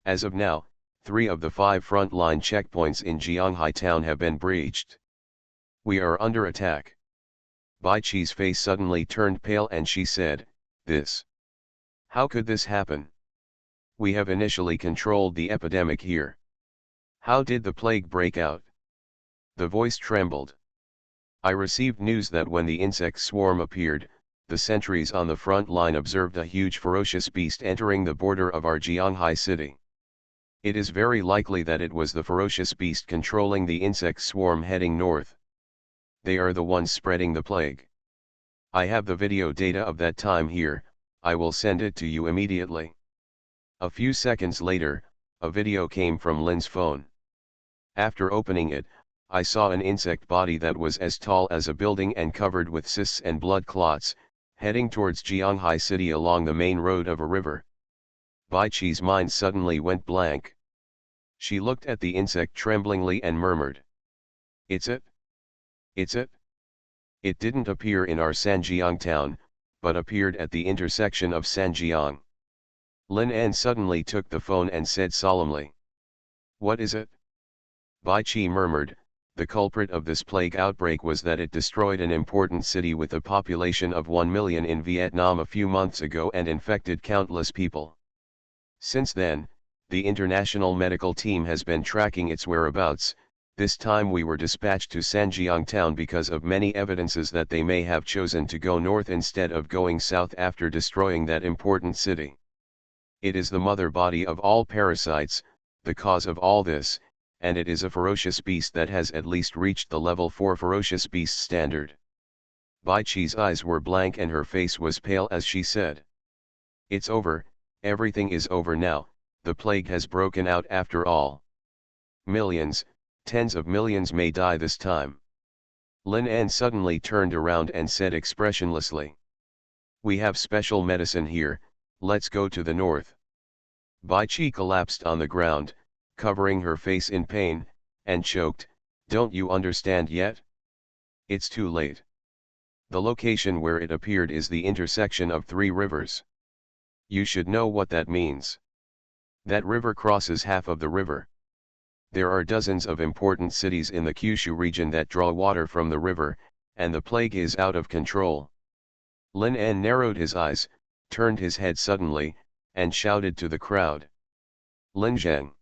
As of now, 3 of the 5 front-line checkpoints in Jianghai town have been breached. We are under attack." Bai Qi's face suddenly turned pale and she said, "This. How could this happen? We have initially controlled the epidemic here. How did the plague break out?" The voice trembled. "I received news that when the insect swarm appeared, the sentries on the front line observed a huge ferocious beast entering the border of our Jianghai city. It is very likely that it was the ferocious beast controlling the insect swarm heading north. They are the ones spreading the plague. I have the video data of that time here, I will send it to you immediately." A few seconds later, a video came from Lin's phone. After opening it, I saw an insect body that was as tall as a building and covered with cysts and blood clots, heading towards Jianghai city along the main road of a river. Bai Qi's mind suddenly went blank. She looked at the insect tremblingly and murmured, "It's it? It's it? It didn't appear in our Sanjiang town, but appeared at the intersection of Sanjiang." Lin En suddenly took the phone and said solemnly, "What is it?" Bai Qi murmured, "The culprit of this plague outbreak was that it destroyed an important city with a population of 1 million in Vietnam a few months ago and infected countless people. Since then, the international medical team has been tracking its whereabouts. This time we were dispatched to Sanjiang town because of many evidences that they may have chosen to go north instead of going south after destroying that important city. It is the mother body of all parasites, the cause of all this, and it is a ferocious beast that has at least reached the level 4 ferocious beast standard." Bai Qi's eyes were blank and her face was pale as she said, "It's over, everything is over now, the plague has broken out after all. Millions, tens of millions may die this time." Lin En suddenly turned around and said expressionlessly, "We have special medicine here, let's go to the north. Bai Qi collapsed on the ground, covering her face in pain, and choked, don't you understand yet? It's too late. The location where it appeared is the intersection of 3 rivers. You should know what that means. That river crosses half of the river. There are dozens of important cities in the Kyushu region that draw water from the river, and the plague is out of control. Lin An narrowed his eyes, turned his head suddenly, and shouted to the crowd. Lin Zheng.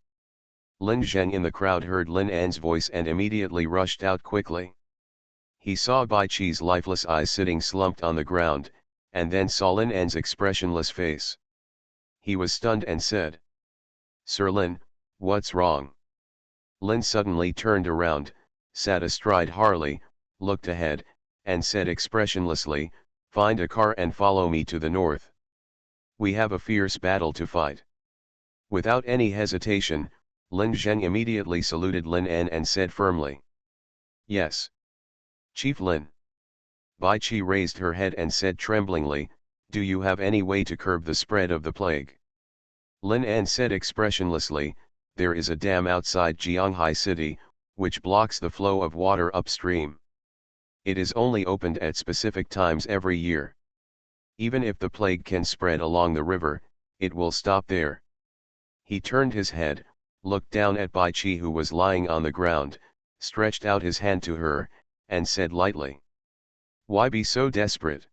Lin Zheng in the crowd heard Lin An's voice and immediately rushed out quickly. He saw Bai Qi's lifeless eyes sitting slumped on the ground, and then saw Lin An's expressionless face. He was stunned and said, Sir Lin, what's wrong? Lin suddenly turned around, sat astride Harley, looked ahead, and said expressionlessly, find a car and follow me to the north. We have a fierce battle to fight. Without any hesitation, Lin Zheng immediately saluted Lin An and said firmly, yes. Chief Lin. Bai Qi raised her head and said tremblingly, do you have any way to curb the spread of the plague? Lin An said expressionlessly, there is a dam outside Jianghai City, which blocks the flow of water upstream. It is only opened at specific times every year. Even if the plague can spread along the river, it will stop there. He turned his head, looked down at Bai Qi who was lying on the ground, stretched out his hand to her, and said lightly, why be so desperate?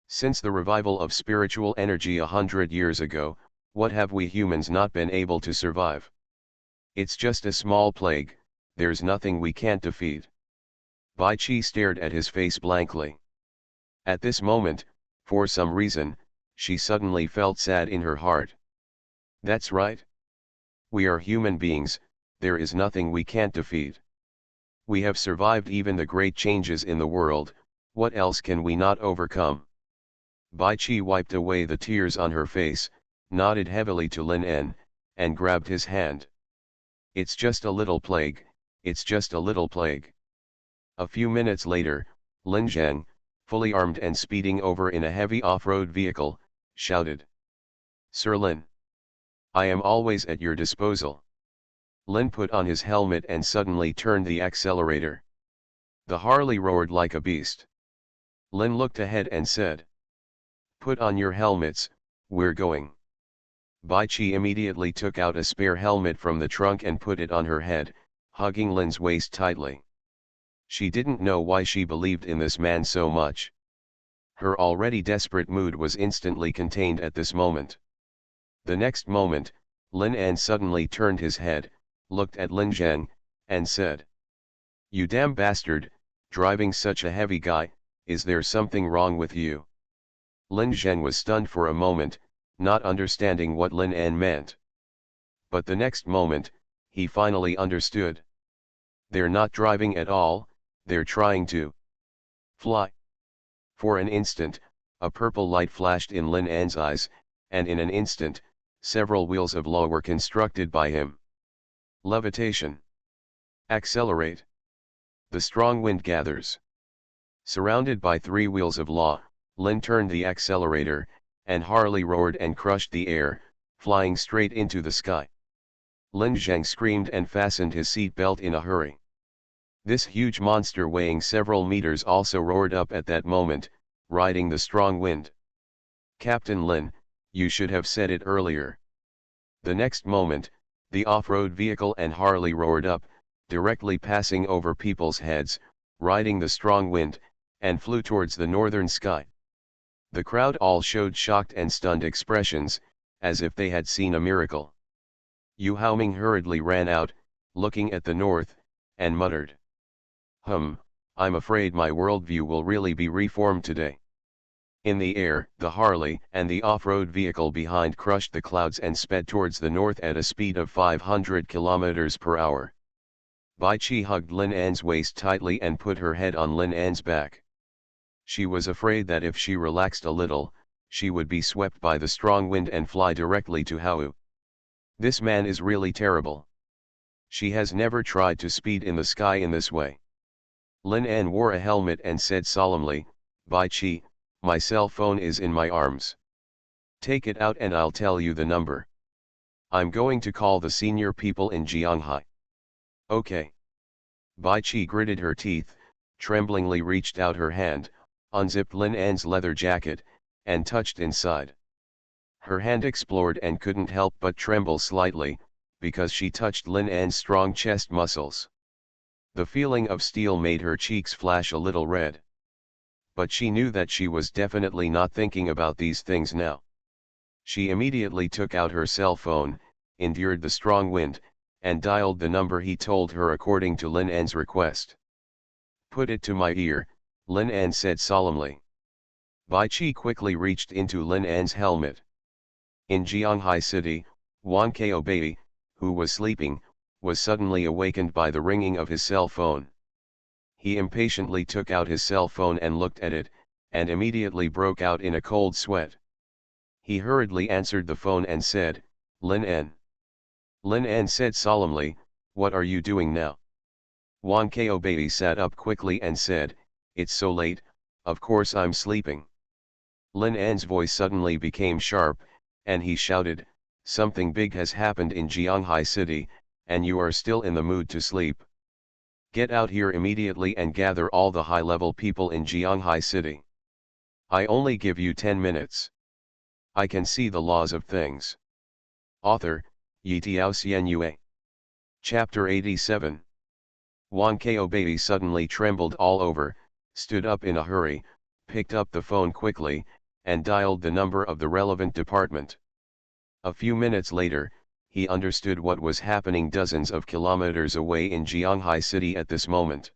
Since the revival of spiritual energy 100 years ago, what have we humans not been able to survive? It's just a small plague, there's nothing we can't defeat. Bai Qi stared at his face blankly. At this moment, for some reason, she suddenly felt sad in her heart. That's right. We are human beings, there is nothing we can't defeat. We have survived even the great changes in the world, what else can we not overcome? Bai Qi wiped away the tears on her face, nodded heavily to Lin En, and grabbed his hand. It's just a little plague, it's just a little plague. A few minutes later, Lin Zheng, fully armed and speeding over in a heavy off-road vehicle, shouted, Sir Lin. I am always at your disposal. Lin put on his helmet and suddenly turned the accelerator. The Harley roared like a beast. Lin looked ahead and said, put on your helmets, we're going. Bai Qi immediately took out a spare helmet from the trunk and put it on her head, hugging Lin's waist tightly. She didn't know why she believed in this man so much. Her already desperate mood was instantly contained at this moment. The next moment, Lin An suddenly turned his head, looked at Lin Zheng, and said, you damn bastard, driving such a heavy guy, is there something wrong with you? Lin Zheng was stunned for a moment, not understanding what Lin An meant. But the next moment, he finally understood. They're not driving at all, they're trying to fly. For an instant, a purple light flashed in Lin An's eyes, and in an instant, several wheels of law were constructed by him. Levitation. Accelerate. The strong wind gathers. Surrounded by 3 wheels of law, Lin turned the accelerator, and Harley roared and crushed the air, flying straight into the sky. Lin Zheng screamed and fastened his seat belt in a hurry. This huge monster weighing several meters also roared up at that moment, riding the strong wind. Captain Lin, you should have said it earlier. The next moment, the off-road vehicle and Harley roared up, directly passing over people's heads, riding the strong wind, and flew towards the northern sky. The crowd all showed shocked and stunned expressions, as if they had seen a miracle. Yu Haoming hurriedly ran out, looking at the north, and muttered, I'm afraid my worldview will really be reformed today. In the air, the Harley and the off-road vehicle behind crushed the clouds and sped towards the north at a speed of 500 km per hour. Bai Qi hugged Lin An's waist tightly and put her head on Lin An's back. She was afraid that if she relaxed a little, she would be swept by the strong wind and fly directly to Hao. This man is really terrible. She has never tried to speed in the sky in this way. Lin An wore a helmet and said solemnly, Bai Qi, my cell phone is in my arms. Take it out and I'll tell you the number. I'm going to call the senior people in Jianghai. Okay. Bai Qi gritted her teeth, tremblingly reached out her hand, unzipped Lin An's leather jacket, and touched inside. Her hand explored and couldn't help but tremble slightly, because she touched Lin An's strong chest muscles. The feeling of steel made her cheeks flash a little red. But she knew that she was definitely not thinking about these things now. She immediately took out her cell phone, endured the strong wind, and dialed the number he told her according to Lin An's request. Put it to my ear, Lin An said solemnly. Bai Qi quickly reached into Lin An's helmet. In Jianghai City, Wan Kaobei, who was sleeping, was suddenly awakened by the ringing of his cell phone. He impatiently took out his cell phone and looked at it, and immediately broke out in a cold sweat. He hurriedly answered the phone and said, Lin An. Lin An said solemnly, what are you doing now? Wan Kaobei sat up quickly and said, it's so late, of course I'm sleeping. Lin An's voice suddenly became sharp, and he shouted, something big has happened in Jianghai City, and you are still in the mood to sleep. Get out here immediately and gather all the high-level people in Jianghai City. I only give you 10 minutes. I can see the laws of things. Author, Yitiao Xianyue. Chapter 87. Wan Kaobei suddenly trembled all over, stood up in a hurry, picked up the phone quickly, and dialed the number of the relevant department. A few minutes later, he understood what was happening dozens of kilometers away in Jianghai City at this moment.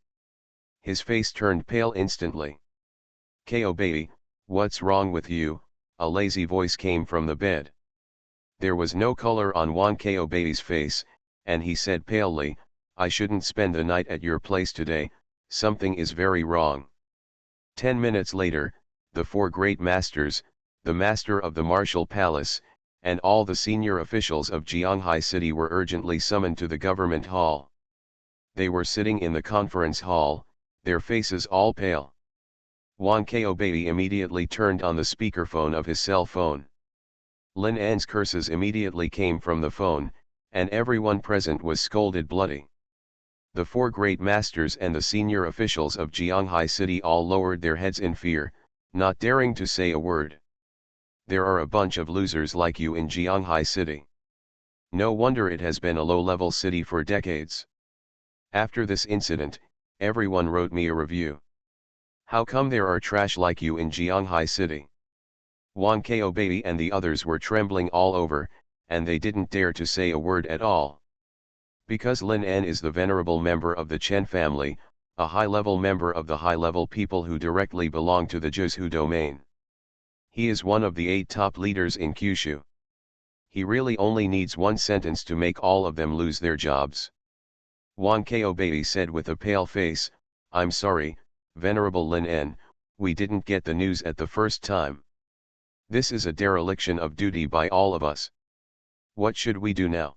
His face turned pale instantly. Kaobei, what's wrong with you? A lazy voice came from the bed. There was no color on Wan Kaobei's face, and he said palely, I shouldn't spend the night at your place today, something is very wrong. 10 minutes later, the four great masters, the master of the martial palace, and all the senior officials of Jianghai City were urgently summoned to the government hall. They were sitting in the conference hall, their faces all pale. Wan Kaobei immediately turned on the speakerphone of his cell phone. Lin An's curses immediately came from the phone, and everyone present was scolded bloody. The four great masters and the senior officials of Jianghai City all lowered their heads in fear, not daring to say a word. There are a bunch of losers like you in Jianghai City. No wonder it has been a low-level city for decades. After this incident, everyone wrote me a review. How come there are trash like you in Jianghai City? Wan Kaobei and the others were trembling all over, and they didn't dare to say a word at all. Because Lin An is the venerable member of the Chen family, a high-level member of the high-level people who directly belong to the Zhu domain. He is one of the 8 top leaders in Kyushu. He really only needs one sentence to make all of them lose their jobs. Wan Kaobei said with a pale face, I'm sorry, Venerable Lin An, we didn't get the news at the first time. This is a dereliction of duty by all of us. What should we do now?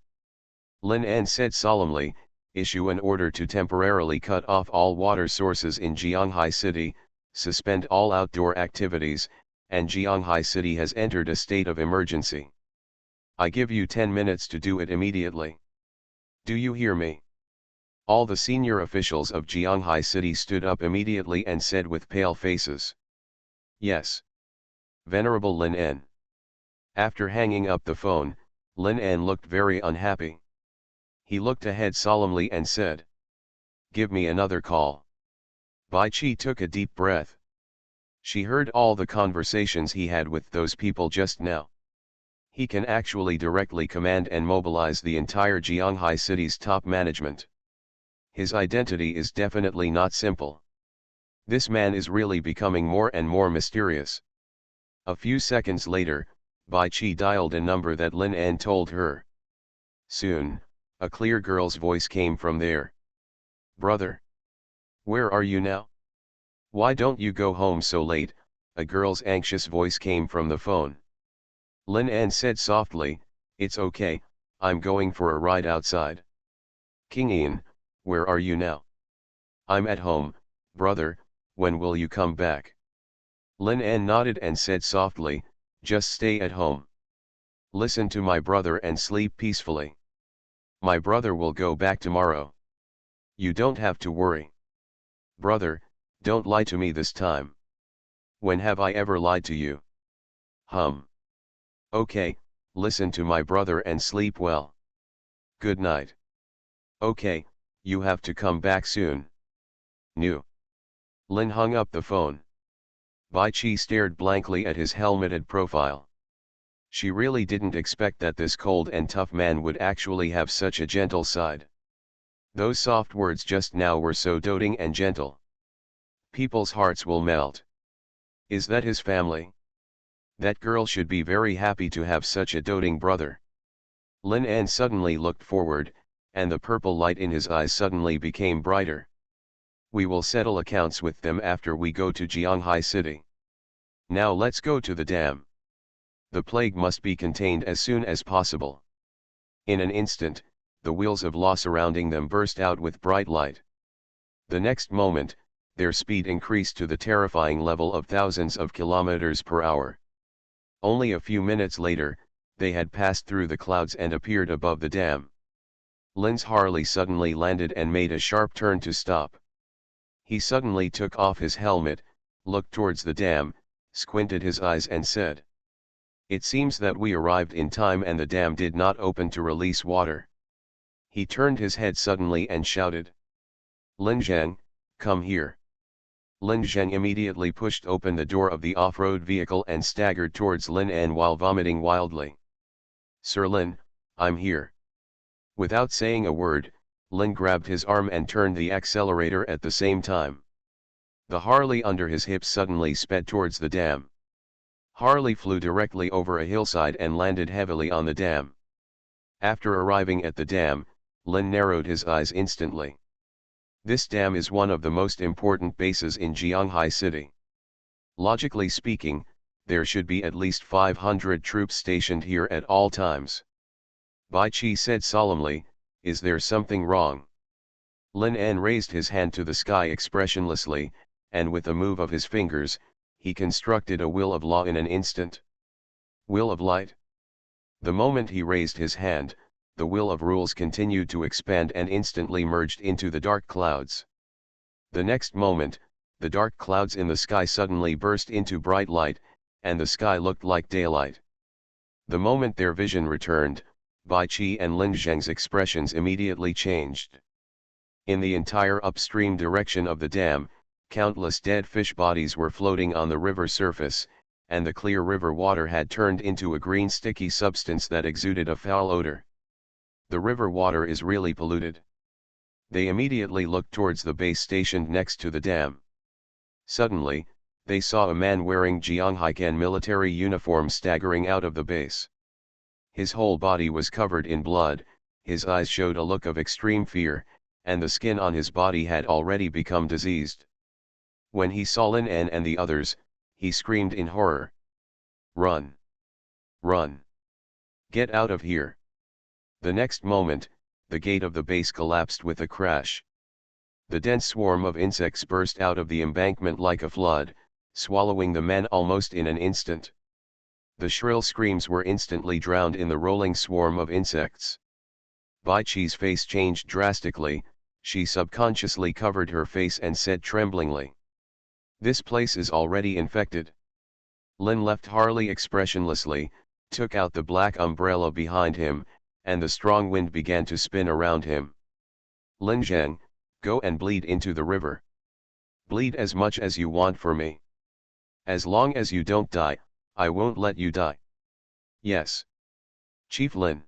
Lin An said solemnly, issue an order to temporarily cut off all water sources in Jianghai City, suspend all outdoor activities, and Jianghai City has entered a state of emergency. I give you 10 minutes to do it immediately. Do you hear me? All the senior officials of Jianghai City stood up immediately and said with pale faces. Yes. Venerable Lin An. After hanging up the phone, Lin An looked very unhappy. He looked ahead solemnly and said, give me another call. Bai Qi took a deep breath. She heard all the conversations he had with those people just now. He can actually directly command and mobilize the entire Jianghai City's top management. His identity is definitely not simple. This man is really becoming more and more mysterious. A few seconds later, Bai Qi dialed a number that Lin An told her. Soon, a clear girl's voice came from there. Brother. Where are you now? Why don't you go home so late? A girl's anxious voice came from the phone. Lin An said softly, it's okay, I'm going for a ride outside. King Ian, where are you now? I'm at home, brother, when will you come back? Lin An nodded and said softly, Just stay at home. Listen to my brother and sleep peacefully. My brother will go back tomorrow. You don't have to worry. Brother, don't lie to me this time. When have I ever lied to you? Okay, listen to my brother and sleep well. Good night. Okay, you have to come back soon. New. Lin hung up the phone. Bai Chi stared blankly at his helmeted profile. She really didn't expect that this cold and tough man would actually have such a gentle side. Those soft words just now were so doting and gentle. People's hearts will melt. Is that his family? That girl should be very happy to have such a doting brother. Lin An suddenly looked forward, and the purple light in his eyes suddenly became brighter. We will settle accounts with them after we go to Jianghai City. Now let's go to the dam. The plague must be contained as soon as possible. In an instant, the wheels of law surrounding them burst out with bright light. The next moment, their speed increased to the terrifying level of thousands of kilometers per hour. Only a few minutes later, they had passed through the clouds and appeared above the dam. Lin's Harley suddenly landed and made a sharp turn to stop. He suddenly took off his helmet, looked towards the dam, squinted his eyes and said, "It seems that we arrived in time and the dam did not open to release water." He turned his head suddenly and shouted, "Lin Zheng, come here." Lin Zheng immediately pushed open the door of the off-road vehicle and staggered towards Lin An while vomiting wildly. "Sir Lin, I'm here." Without saying a word, Lin grabbed his arm and turned the accelerator at the same time. The Harley under his hips suddenly sped towards the dam. Harley flew directly over a hillside and landed heavily on the dam. After arriving at the dam, Lin narrowed his eyes instantly. This dam is one of the most important bases in Jianghai City. Logically speaking, there should be at least 500 troops stationed here at all times. Bai Chi said solemnly, "Is there something wrong?" Lin An raised his hand to the sky expressionlessly, and with a move of his fingers, he constructed a will of law in an instant. Will of light. The moment he raised his hand, the will of rules continued to expand and instantly merged into the dark clouds. The next moment, the dark clouds in the sky suddenly burst into bright light, and the sky looked like daylight. The moment their vision returned, Bai Chi and Lin Zheng's expressions immediately changed. In the entire upstream direction of the dam, countless dead fish bodies were floating on the river surface, and the clear river water had turned into a green sticky substance that exuded a foul odor. The river water is really polluted. They immediately looked towards the base stationed next to the dam. Suddenly, they saw a man wearing Jianghaikan military uniform staggering out of the base. His whole body was covered in blood, his eyes showed a look of extreme fear, and the skin on his body had already become diseased. When he saw Lin An and the others, he screamed in horror. "Run! Run! Get out of here!" The next moment, the gate of the base collapsed with a crash. The dense swarm of insects burst out of the embankment like a flood, swallowing the men almost in an instant. The shrill screams were instantly drowned in the rolling swarm of insects. Bai Chi's face changed drastically, she subconsciously covered her face and said tremblingly, "This place is already infected." Lin left Harley expressionlessly, took out the black umbrella behind him, and the strong wind began to spin around him. "Lin Zheng, go and bleed into the river. Bleed as much as you want for me. As long as you don't die, I won't let you die." "Yes. Chief Lin."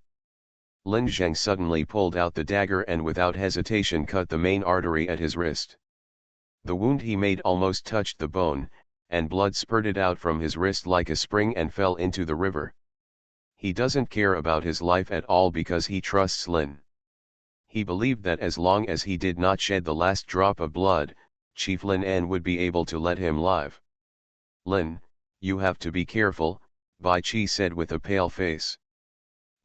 Lin Zheng suddenly pulled out the dagger and without hesitation cut the main artery at his wrist. The wound he made almost touched the bone, and blood spurted out from his wrist like a spring and fell into the river. He doesn't care about his life at all because he trusts Lin. He believed that as long as he did not shed the last drop of blood, Chief Lin An would be able to let him live. "Lin, you have to be careful," Bai Chi said with a pale face.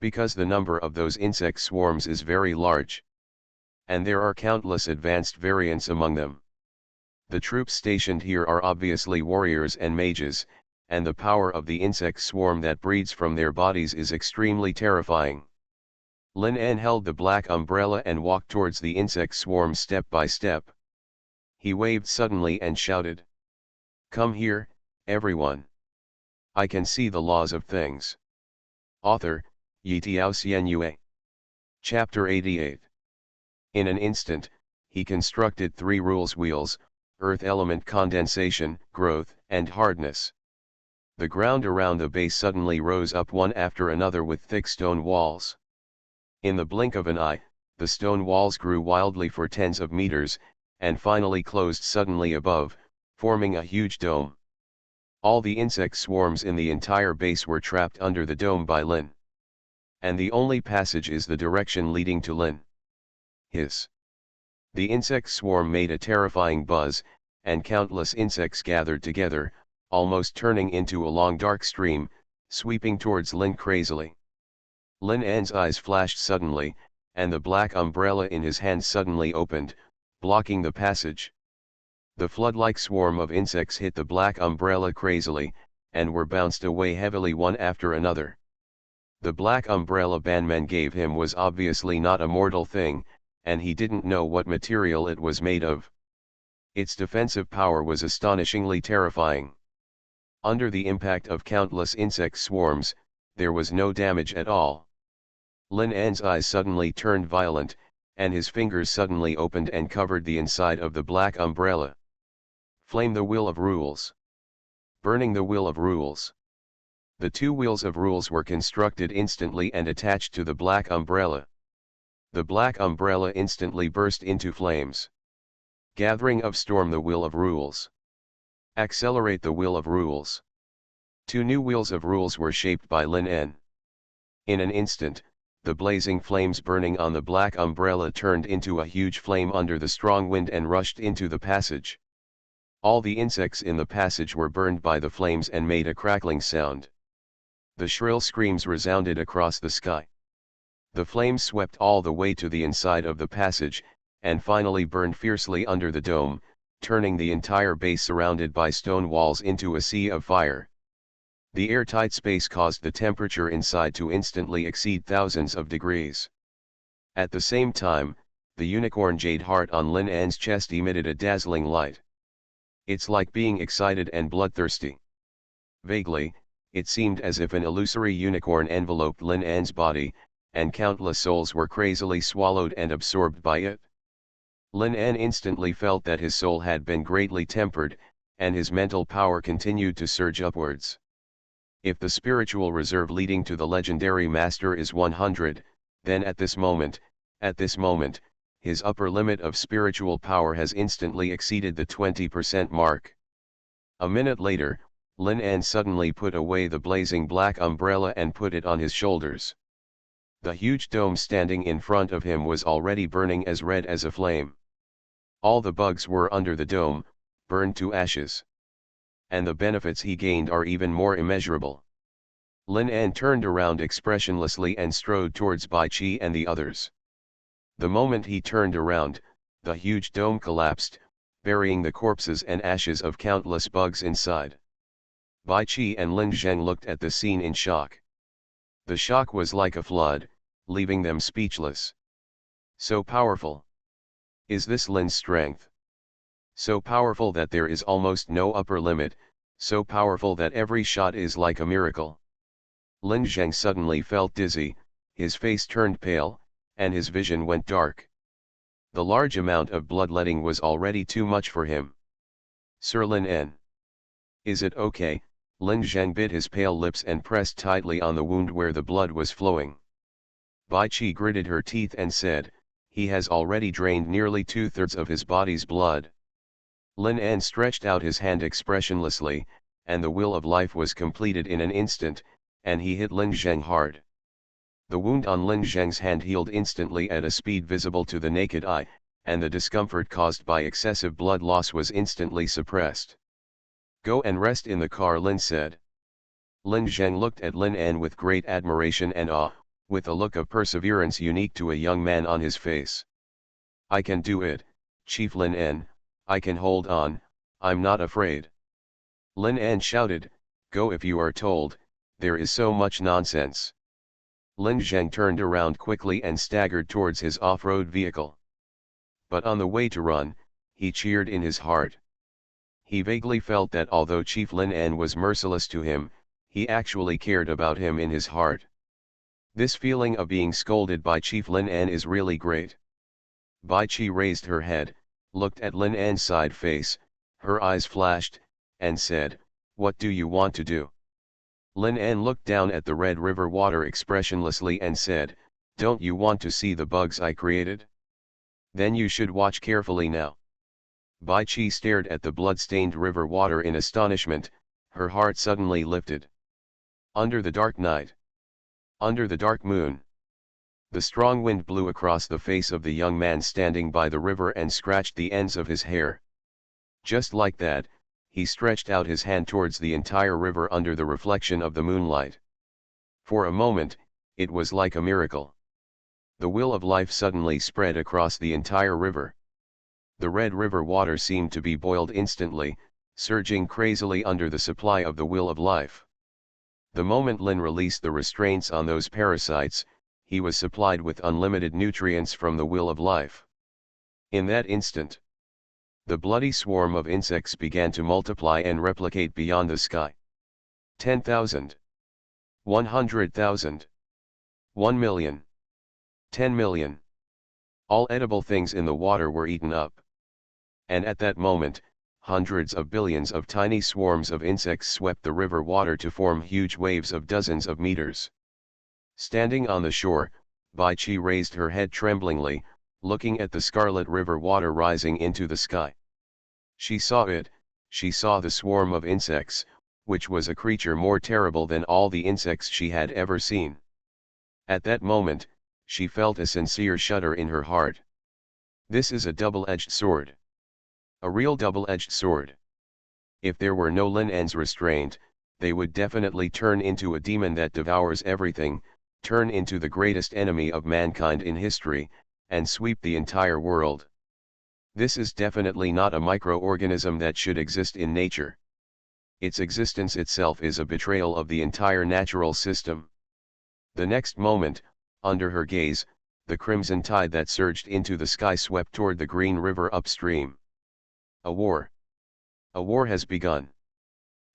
"Because the number of those insect swarms is very large. And there are countless advanced variants among them. The troops stationed here are obviously warriors and mages, and the power of the insect swarm that breeds from their bodies is extremely terrifying. Lin En held the black umbrella and walked towards the insect swarm step by step. He waved suddenly and shouted, "Come here, everyone. I can see the laws of things." Author, Yitiao Xianyue. Chapter 88. In an instant, he constructed 3 rules wheels: earth element condensation, growth, and hardness. The ground around the base suddenly rose up one after another with thick stone walls. In the blink of an eye, the stone walls grew wildly for tens of meters, and finally closed suddenly above, forming a huge dome. All the insect swarms in the entire base were trapped under the dome by Lin. And the only passage is the direction leading to Lin. Hiss. The insect swarm made a terrifying buzz, and countless insects gathered together, almost turning into a long dark stream, sweeping towards Lin crazily. Lin En's eyes flashed suddenly, and the black umbrella in his hand suddenly opened, blocking the passage. The flood-like swarm of insects hit the black umbrella crazily, and were bounced away heavily one after another. The black umbrella Banman gave him was obviously not a mortal thing, and he didn't know what material it was made of. Its defensive power was astonishingly terrifying. Under the impact of countless insect swarms, there was no damage at all. Lin En's eyes suddenly turned violent, and his fingers suddenly opened and covered the inside of the black umbrella. Flame the wheel of rules. Burning the wheel of rules. The 2 wheels of rules were constructed instantly and attached to the black umbrella. The black umbrella instantly burst into flames. Gathering of storm the wheel of rules. Accelerate the wheel of rules. 2 new wheels of rules were shaped by Lin En. In an instant, the blazing flames burning on the black umbrella turned into a huge flame under the strong wind and rushed into the passage. All the insects in the passage were burned by the flames and made a crackling sound. The shrill screams resounded across the sky. The flames swept all the way to the inside of the passage, and finally burned fiercely under the dome, turning the entire base surrounded by stone walls into a sea of fire. The airtight space caused the temperature inside to instantly exceed thousands of degrees. At the same time, the unicorn jade heart on Lin En's chest emitted a dazzling light. It's like being excited and bloodthirsty. Vaguely, it seemed as if an illusory unicorn enveloped Lin En's body, and countless souls were crazily swallowed and absorbed by it. Lin En instantly felt that his soul had been greatly tempered, and his mental power continued to surge upwards. If the spiritual reserve leading to the legendary master is 100, then at this moment, his upper limit of spiritual power has instantly exceeded the 20% mark. A minute later, Lin En suddenly put away the blazing black umbrella and put it on his shoulders. The huge dome standing in front of him was already burning as red as a flame. All the bugs were under the dome, burned to ashes. And the benefits he gained are even more immeasurable. Lin En turned around expressionlessly and strode towards Bai Qi and the others. The moment he turned around, the huge dome collapsed, burying the corpses and ashes of countless bugs inside. Bai Qi and Lin Zheng looked at the scene in shock. The shock was like a flood, leaving them speechless. So powerful. Is this Lin's strength? So powerful that there is almost no upper limit, so powerful that every shot is like a miracle. Lin Zheng suddenly felt dizzy, his face turned pale, and his vision went dark. The large amount of bloodletting was already too much for him. Sir Lin En. Is it okay? Lin Zheng bit his pale lips and pressed tightly on the wound where the blood was flowing. Bai Qi gritted her teeth and said, he has already drained nearly 2/3 of his body's blood. Lin En stretched out his hand expressionlessly, and the will of life was completed in an instant, and he hit Lin Zheng hard. The wound on Lin Zheng's hand healed instantly at a speed visible to the naked eye, and the discomfort caused by excessive blood loss was instantly suppressed. Go and rest in the car, Lin said. Lin Zheng looked at Lin En with great admiration and awe, with a look of perseverance unique to a young man on his face. I can do it, Chief Lin En, I can hold on, I'm not afraid. Lin En shouted, Go if you are told, there is so much nonsense. Lin Zheng turned around quickly and staggered towards his off-road vehicle. But on the way to run, he cheered in his heart. He vaguely felt that although Chief Lin An was merciless to him, he actually cared about him in his heart. This feeling of being scolded by Chief Lin An is really great. Bai Qi raised her head, looked at Lin An's side face, her eyes flashed, and said, "What do you want to do?" Lin An looked down at the red river water expressionlessly and said, "Don't you want to see the bugs I created? Then you should watch carefully now." Bai Qi stared at the blood-stained river water in astonishment, her heart suddenly lifted. Under the dark night. Under the dark moon. The strong wind blew across the face of the young man standing by the river and scratched the ends of his hair. Just like that, he stretched out his hand towards the entire river under the reflection of the moonlight. For a moment, it was like a miracle. The will of life suddenly spread across the entire river. The red river water seemed to be boiled instantly, surging crazily under the supply of the will of life. The moment Lin released the restraints on those parasites, he was supplied with unlimited nutrients from the will of life. In that instant, the bloody swarm of insects began to multiply and replicate beyond the sky. 10,000. 100,000. 1 million. 10 million. All edible things in the water were eaten up. And at that moment, hundreds of billions of tiny swarms of insects swept the river water to form huge waves of dozens of meters. Standing on the shore, Bai Qi raised her head tremblingly, looking at the scarlet river water rising into the sky. She saw it, she saw the swarm of insects, which was a creature more terrible than all the insects she had ever seen. At that moment, she felt a sincere shudder in her heart. This is a double-edged sword. A real double-edged sword. If there were no Lin An's restraint, they would definitely turn into a demon that devours everything, turn into the greatest enemy of mankind in history, and sweep the entire world. This is definitely not a microorganism that should exist in nature. Its existence itself is a betrayal of the entire natural system. The next moment, under her gaze, the crimson tide that surged into the sky swept toward the green river upstream. A war. A war has begun.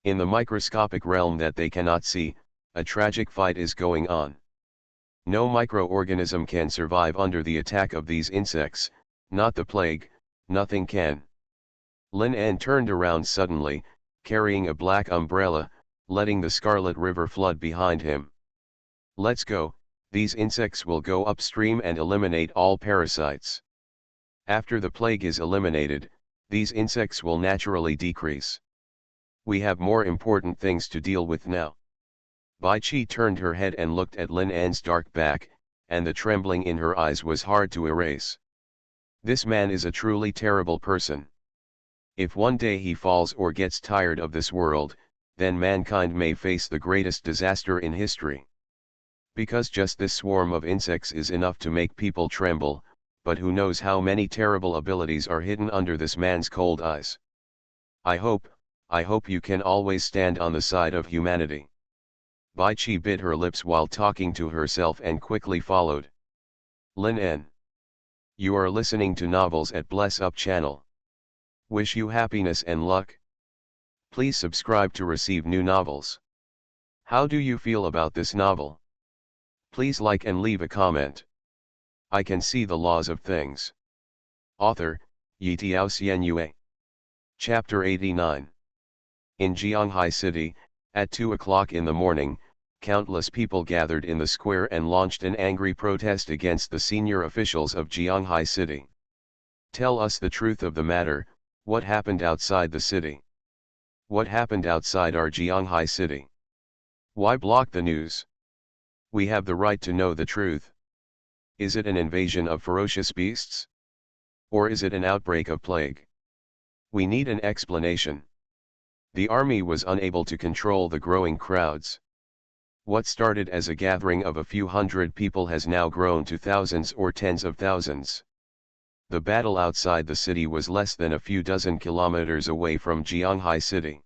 In the microscopic realm that they cannot see, a tragic fight is going on. No microorganism can survive under the attack of these insects, not the plague, nothing can. Lin An turned around suddenly, carrying a black umbrella, letting the scarlet river flood behind him. Let's go, these insects will go upstream and eliminate all parasites. After the plague is eliminated, these insects will naturally decrease. We have more important things to deal with now. Bai Qi turned her head and looked at Lin An's dark back, and the trembling in her eyes was hard to erase. This man is a truly terrible person. If one day he falls or gets tired of this world, then mankind may face the greatest disaster in history. Because just this swarm of insects is enough to make people tremble, but who knows how many terrible abilities are hidden under this man's cold eyes. I hope you can always stand on the side of humanity. Bai Qi bit her lips while talking to herself and quickly followed. Lin An. You are listening to Novels at Bless Up channel. Wish you happiness and luck. Please subscribe to receive new novels. How do you feel about this novel? Please like and leave a comment. I can see the laws of things. Author, Yitiao Xuanhuan. Chapter 89. In Jianghai City, at 2 o'clock in the morning, countless people gathered in the square and launched an angry protest against the senior officials of Jianghai City. Tell us the truth of the matter, what happened outside the city? What happened outside our Jianghai City? Why block the news? We have the right to know the truth. Is it an invasion of ferocious beasts? Or is it an outbreak of plague? We need an explanation. The army was unable to control the growing crowds. What started as a gathering of a few hundred people has now grown to thousands or tens of thousands. The battle outside the city was less than a few dozen kilometers away from Jianghai City.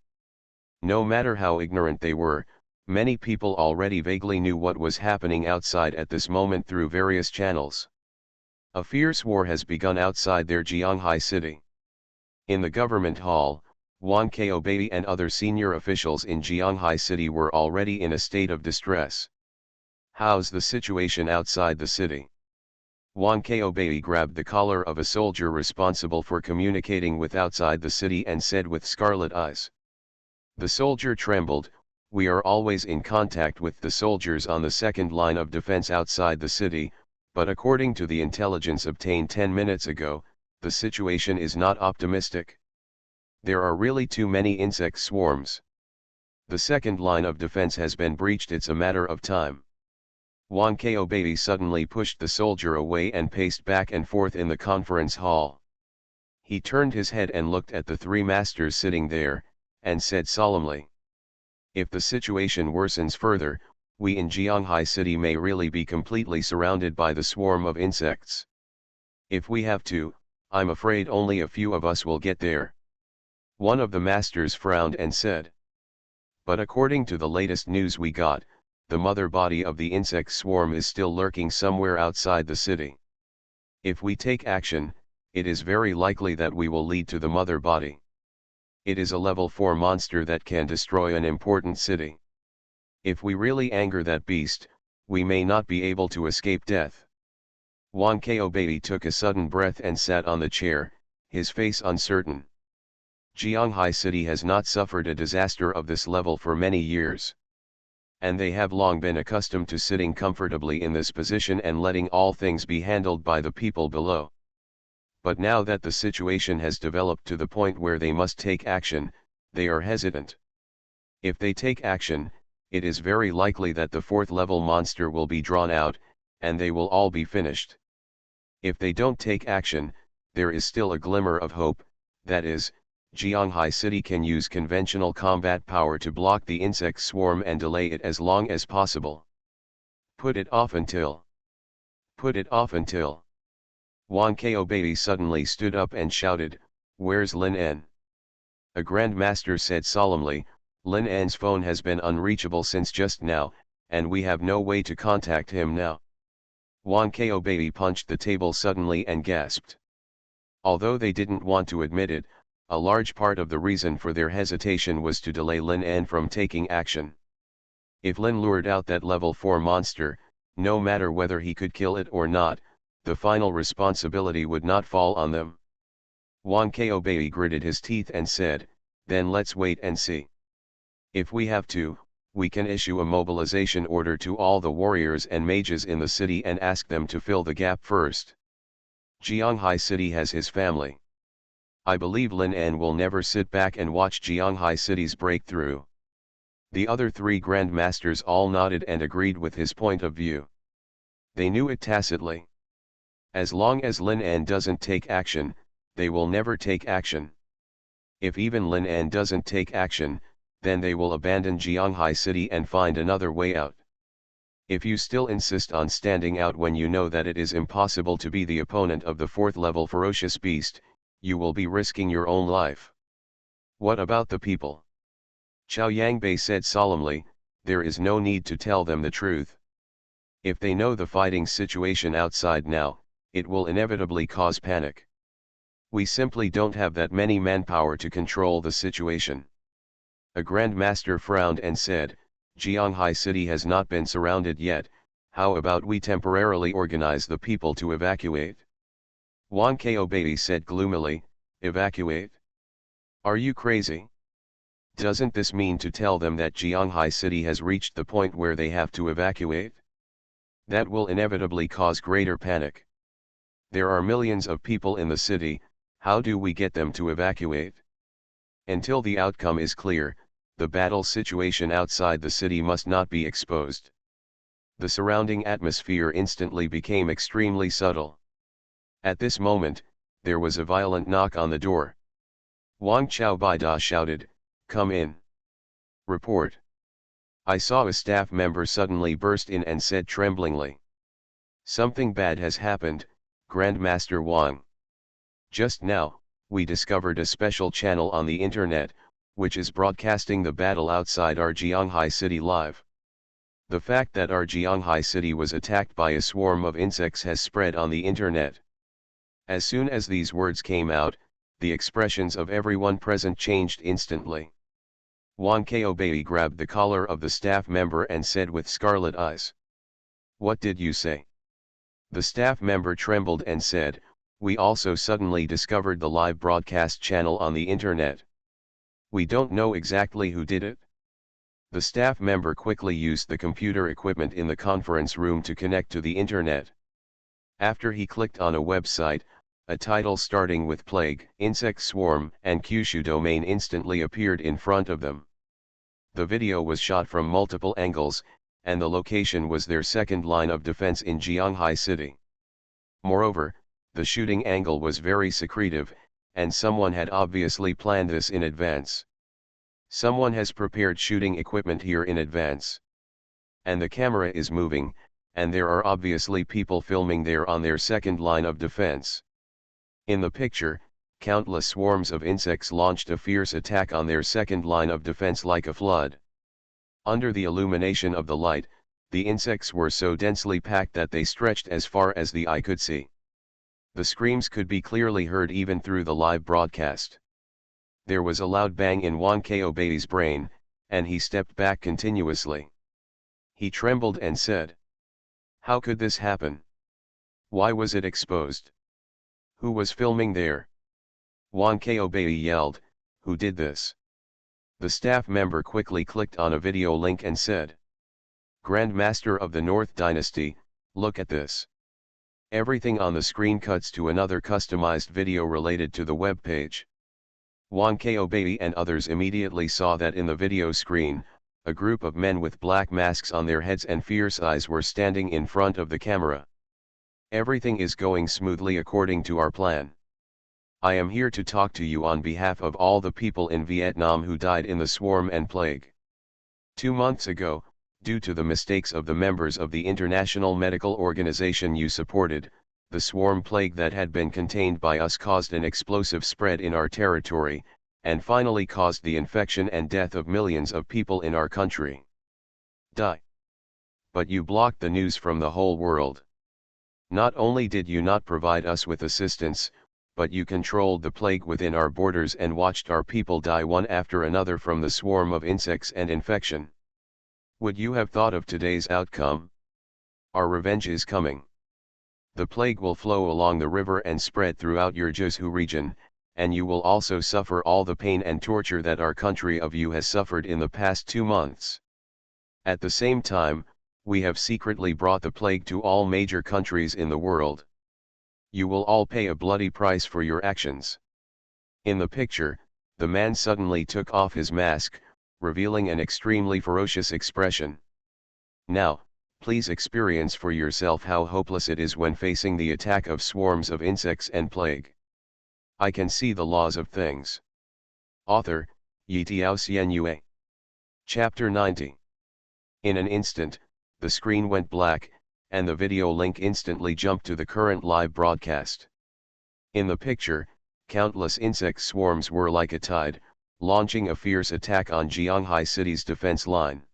No matter how ignorant they were, many people already vaguely knew what was happening outside at this moment through various channels. A fierce war has begun outside their Jianghai city. In the government hall, Wang Keobei and other senior officials in Jianghai city were already in a state of distress. How's the situation outside the city? Wang Keobei grabbed the collar of a soldier responsible for communicating with outside the city and said with scarlet eyes. The soldier trembled. We are always in contact with the soldiers on the second line of defense outside the city, but according to the intelligence obtained 10 minutes ago, the situation is not optimistic. There are really too many insect swarms. The second line of defense has been breached. It's a matter of time. Wang Keobei suddenly pushed the soldier away and paced back and forth in the conference hall. He turned his head and looked at the three masters sitting there, and said solemnly, "If the situation worsens further, we in Jianghai city may really be completely surrounded by the swarm of insects. If we have to, I'm afraid only a few of us will get there." One of the masters frowned and said, "But according to the latest news we got, the mother body of the insect swarm is still lurking somewhere outside the city. If we take action, it is very likely that we will lead to the mother body. It is a level 4 monster that can destroy an important city. If we really anger that beast, we may not be able to escape death." Wang Keobei took a sudden breath and sat on the chair, his face uncertain. Jianghai city has not suffered a disaster of this level for many years. And they have long been accustomed to sitting comfortably in this position and letting all things be handled by the people below. But now that the situation has developed to the point where they must take action, they are hesitant. If they take action, it is very likely that the 4th level monster will be drawn out, and they will all be finished. If they don't take action, there is still a glimmer of hope, that is, Jianghai city can use conventional combat power to block the insect swarm and delay it as long as possible. Put it off until. Put it off until. Wang Keobei suddenly stood up and shouted, "Where's Lin En?" A Grand Master said solemnly, "Lin En's phone has been unreachable since just now, and we have no way to contact him now." Wang Keobei punched the table suddenly and gasped. Although they didn't want to admit it, a large part of the reason for their hesitation was to delay Lin En from taking action. If Lin lured out that level 4 monster, no matter whether he could kill it or not, the final responsibility would not fall on them. Wang Keobei gritted his teeth and said, "Then let's wait and see. If we have to, we can issue a mobilization order to all the warriors and mages in the city and ask them to fill the gap first. Jianghai city has his family. I believe Lin En will never sit back and watch Jianghai city's breakthrough." The other 3 Grand Masters all nodded and agreed with his point of view. They knew it tacitly. As long as Lin En doesn't take action, they will never take action. If even Lin En doesn't take action, then they will abandon Jianghai city and find another way out. If you still insist on standing out when you know that it is impossible to be the opponent of the 4th level ferocious beast, you will be risking your own life. What about the people? Qiao Yangbei said solemnly, "There is no need to tell them the truth. If they know the fighting situation outside now, it will inevitably cause panic. We simply don't have that many manpower to control the situation." A Grand Master frowned and said, "Jianghai city has not been surrounded yet, how about we temporarily organize the people to evacuate?" Wang Keobei said gloomily, "Evacuate? Are you crazy? Doesn't this mean to tell them that Jianghai city has reached the point where they have to evacuate? That will inevitably cause greater panic. There are millions of people in the city, how do we get them to evacuate? Until the outcome is clear, the battle situation outside the city must not be exposed." The surrounding atmosphere instantly became extremely subtle. At this moment, there was a violent knock on the door. Wang Qiaobaida shouted, "Come in." "Report." I saw a staff member suddenly burst in and said tremblingly. "Something bad has happened, Grandmaster Wang. Just now, we discovered a special channel on the internet, which is broadcasting the battle outside our Jianghai city live. The fact that our Jianghai city was attacked by a swarm of insects has spread on the internet. As soon as these words came out, the expressions of everyone present changed instantly. Wang Kaobei grabbed the collar of the staff member and said with scarlet eyes, "What did you say?" The staff member trembled and said, "We also suddenly discovered the live broadcast channel on the internet. We don't know exactly who did it." The staff member quickly used the computer equipment in the conference room to connect to the internet. After he clicked on a website, a title starting with plague, insect swarm, and Kyushu domain instantly appeared in front of them. The video was shot from multiple angles, and the location was their second line of defense in Jianghai city. Moreover, the shooting angle was very secretive, and someone had obviously planned this in advance. Someone has prepared shooting equipment here in advance. And the camera is moving, and there are obviously people filming there on their second line of defense. In the picture, countless swarms of insects launched a fierce attack on their second line of defense like a flood. Under the illumination of the light, the insects were so densely packed that they stretched as far as the eye could see. The screams could be clearly heard even through the live broadcast. There was a loud bang in Wang Kaobei's brain, and he stepped back continuously. He trembled and said, "How could this happen? Why was it exposed? Who was filming there?" Wang Kaobei yelled, "Who did this?" The staff member quickly clicked on a video link and said, "Grand Master of the North Dynasty, look at this." Everything on the screen cuts to another customized video related to the web page. Wang Kaobei and others immediately saw that in the video screen, a group of men with black masks on their heads and fierce eyes were standing in front of the camera. "Everything is going smoothly according to our plan. I am here to talk to you on behalf of all the people in Vietnam who died in the swarm and plague. 2 months ago, due to the mistakes of the members of the international medical organization you supported, the swarm plague that had been contained by us caused an explosive spread in our territory, and finally caused the infection and death of millions of people in our country. Die. But you blocked the news from the whole world. Not only did you not provide us with assistance, but you controlled the plague within our borders and watched our people die one after another from the swarm of insects and infection. Would you have thought of today's outcome? Our revenge is coming. The plague will flow along the river and spread throughout your Jiuzhou region, and you will also suffer all the pain and torture that our country of you has suffered in the past 2 months. At the same time, we have secretly brought the plague to all major countries in the world. You will all pay a bloody price for your actions." In the picture, the man suddenly took off his mask, revealing an extremely ferocious expression. Now, please experience for yourself how hopeless it is when facing the attack of swarms of insects and plague. I can see the laws of things. Author, Yitiao Xianyue. Chapter 90. In an instant, the screen went black, and the video link instantly jumped to the current live broadcast. In the picture, countless insect swarms were like a tide, launching a fierce attack on Jianghai city's defense line.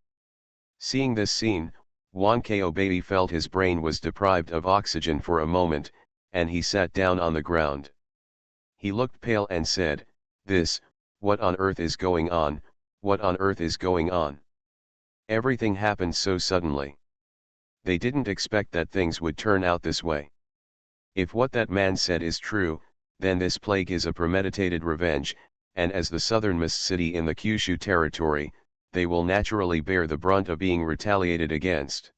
Seeing this scene, Wang Kaobei felt his brain was deprived of oxygen for a moment, and he sat down on the ground. He looked pale and said, What on earth is going on, what on earth is going on? Everything happened so suddenly. They didn't expect that things would turn out this way. If what that man said is true, then this plague is a premeditated revenge, and as the southernmost city in the Kyushu territory, they will naturally bear the brunt of being retaliated against.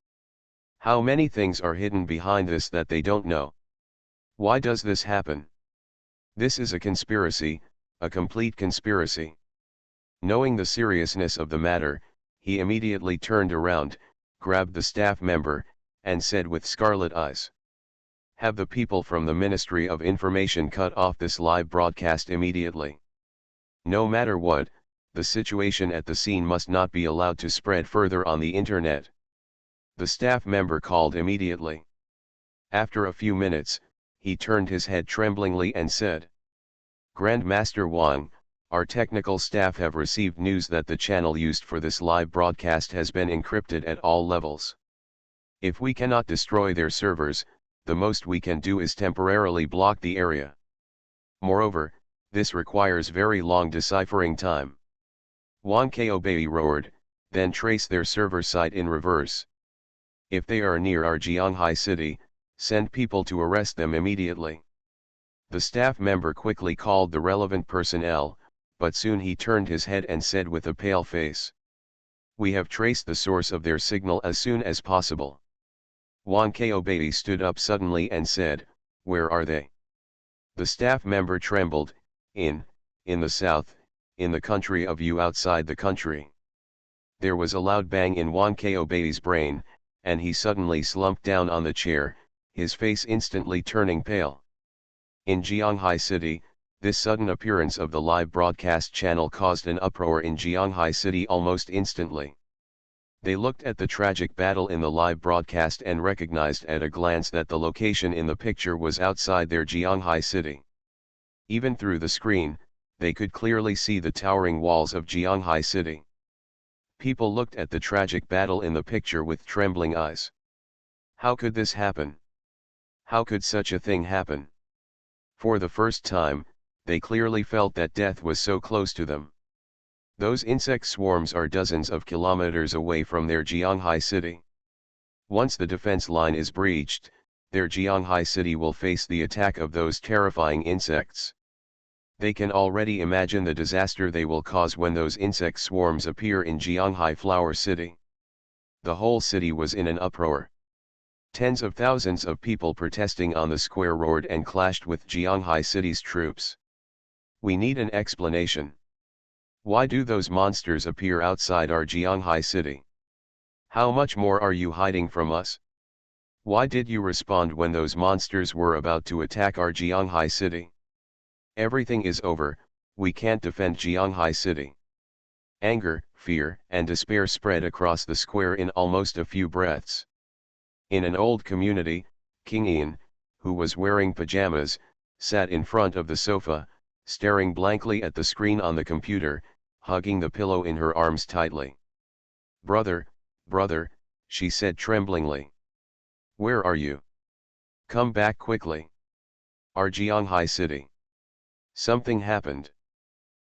How many things are hidden behind this that they don't know? Why does this happen? This is a conspiracy, a complete conspiracy. Knowing the seriousness of the matter, he immediately turned around, grabbed the staff member, and said with scarlet eyes, "Have the people from the Ministry of Information cut off this live broadcast immediately. No matter what, the situation at the scene must not be allowed to spread further on the internet." The staff member called immediately. After a few minutes, he turned his head tremblingly and said, "Grand Master Wang, Our technical staff have received news that the channel used for this live broadcast has been encrypted at all levels. If we cannot destroy their servers, the most we can do is temporarily block the area. Moreover, this requires very long deciphering time. Xuan Bei roared, then trace their server site in reverse. If they are near our Jianghai city, send people to arrest them immediately. The staff member quickly called the relevant personnel, but soon he turned his head and said with a pale face, "We have traced the source of their signal as soon as possible." Xuan Bei stood up suddenly and said, "Where are they?" The staff member trembled, in the south, in the country of you outside the country." There was a loud bang in Xuan Bei's brain, and he suddenly slumped down on the chair, his face instantly turning pale. In Jianghai City, this sudden appearance of the live broadcast channel caused an uproar in Jianghai City almost instantly. They looked at the tragic battle in the live broadcast and recognized at a glance that the location in the picture was outside their Jianghai City. Even through the screen, they could clearly see the towering walls of Jianghai City. People looked at the tragic battle in the picture with trembling eyes. How could this happen? How could such a thing happen? For the first time, they clearly felt that death was so close to them. Those insect swarms are dozens of kilometers away from their Jianghai City. Once the defense line is breached, their Jianghai City will face the attack of those terrifying insects. They can already imagine the disaster they will cause when those insect swarms appear in Jianghai Flower City. The whole city was in an uproar. Tens of thousands of people protesting on the square roared and clashed with Jianghai City's troops. "We need an explanation. Why do those monsters appear outside our Jianghai City? How much more are you hiding from us? Why did you respond when those monsters were about to attack our Jianghai City? Everything is over, we can't defend Jianghai City." Anger, fear, and despair spread across the square in almost a few breaths. In an old community, King Ian, who was wearing pajamas, sat in front of the sofa, staring blankly at the screen on the computer, hugging the pillow in her arms tightly. "Brother, brother," she said tremblingly. "Where are you? Come back quickly. Our Jianghai City. Something happened.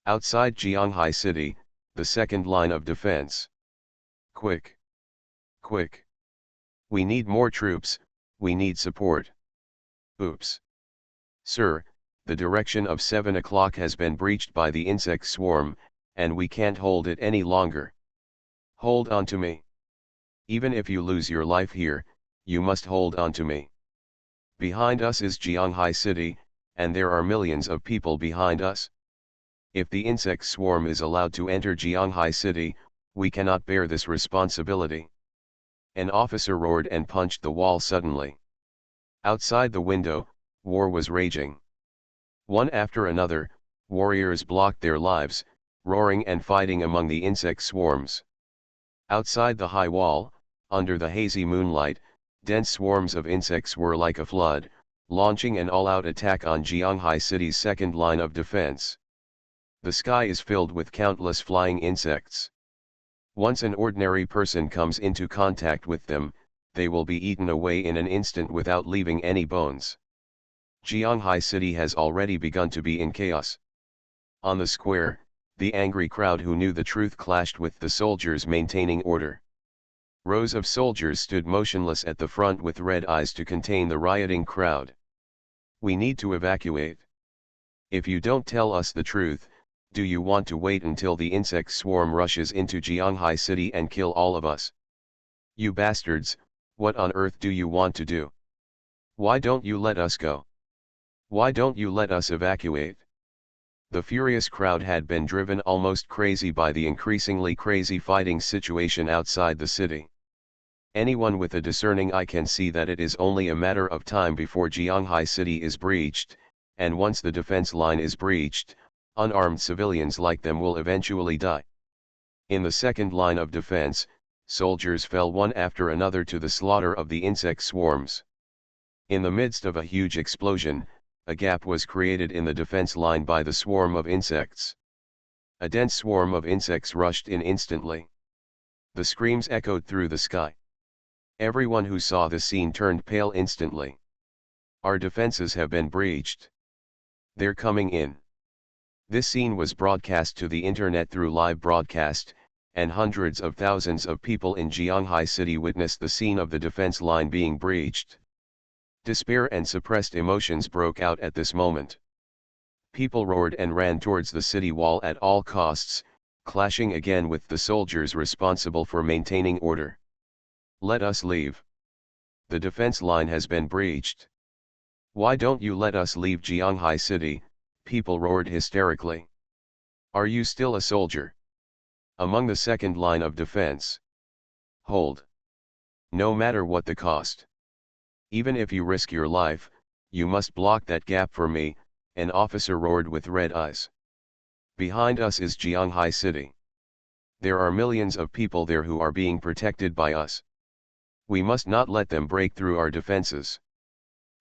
Outside Jianghai City, the second line of defense. Quick. Quick. We need more troops, we need support. Oops. Sir, the direction of 7 o'clock has been breached by the insect swarm, and we can't hold it any longer. Hold on to me. Even if you lose your life here, you must hold on to me. Behind us is Jianghai City, and there are millions of people behind us. If the insect swarm is allowed to enter Jianghai City, we cannot bear this responsibility." An officer roared and punched the wall suddenly. Outside the window, war was raging. One after another, warriors blocked their lives, roaring and fighting among the insect swarms. Outside the high wall, under the hazy moonlight, dense swarms of insects were like a flood, launching an all-out attack on Jianghai City's second line of defense. The sky is filled with countless flying insects. Once an ordinary person comes into contact with them, they will be eaten away in an instant without leaving any bones. Jianghai City has already begun to be in chaos. On the square, the angry crowd who knew the truth clashed with the soldiers maintaining order. Rows of soldiers stood motionless at the front with red eyes to contain the rioting crowd. "We need to evacuate. If you don't tell us the truth, do you want to wait until the insect swarm rushes into Jianghai City and kill all of us? You bastards, what on earth do you want to do? Why don't you let us go? Why don't you let us evacuate?" The furious crowd had been driven almost crazy by the increasingly crazy fighting situation outside the city. Anyone with a discerning eye can see that it is only a matter of time before Jianghai City is breached, and once the defense line is breached, unarmed civilians like them will eventually die. In the second line of defense, soldiers fell one after another to the slaughter of the insect swarms. In the midst of a huge explosion, a gap was created in the defense line by the swarm of insects. A dense swarm of insects rushed in instantly. The screams echoed through the sky. Everyone who saw the scene turned pale instantly. Our defenses have been breached. They're coming in. This scene was broadcast to the internet through live broadcast, and hundreds of thousands of people in Xuanhuan City witnessed the scene of the defense line being breached. Despair and suppressed emotions broke out at this moment. People roared and ran towards the city wall at all costs, clashing again with the soldiers responsible for maintaining order. Let us leave. The defense line has been breached. Why don't you let us leave Xuanhuan City? People roared hysterically. Are you still a soldier? Among the second line of defense. Hold. No matter what the cost. Even if you risk your life, you must block that gap for me, an officer roared with red eyes. Behind us is Xuanhuan City. There are millions of people there who are being protected by us. We must not let them break through our defenses.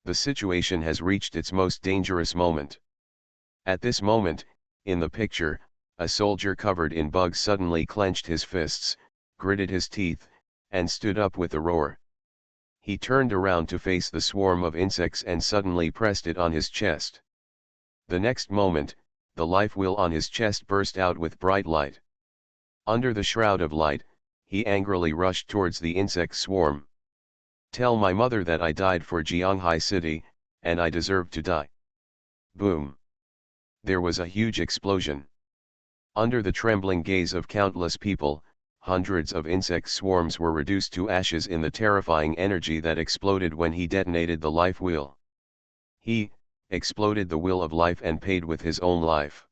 The situation has reached its most dangerous moment. At this moment, in the picture, a soldier covered in bugs suddenly clenched his fists, gritted his teeth, and stood up with a roar. He turned around to face the swarm of insects and suddenly pressed it on his chest. The next moment, the life wheel on his chest burst out with bright light. Under the shroud of light, he angrily rushed towards the insect swarm. Tell my mother that I died for Xuanhuan City, and I deserve to die. Boom. There was a huge explosion. Under the trembling gaze of countless people, hundreds of insect swarms were reduced to ashes in the terrifying energy that exploded when he detonated the life wheel. He exploded the wheel of life and paid with his own life.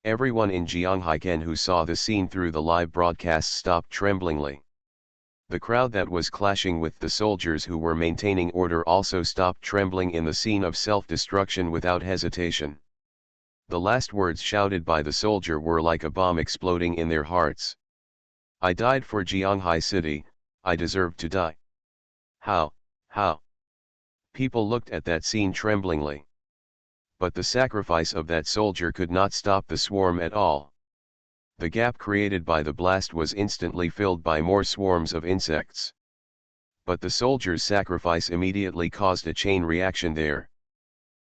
Everyone in Xuanhuan who saw the scene through the live broadcast stopped tremblingly. The crowd that was clashing with the soldiers who were maintaining order also stopped trembling in the scene of self-destruction without hesitation. The last words shouted by the soldier were like a bomb exploding in their hearts. I died for Xuanhuan City, I deserve to die. How? People looked at that scene tremblingly. But the sacrifice of that soldier could not stop the swarm at all. The gap created by the blast was instantly filled by more swarms of insects. But the soldier's sacrifice immediately caused a chain reaction there.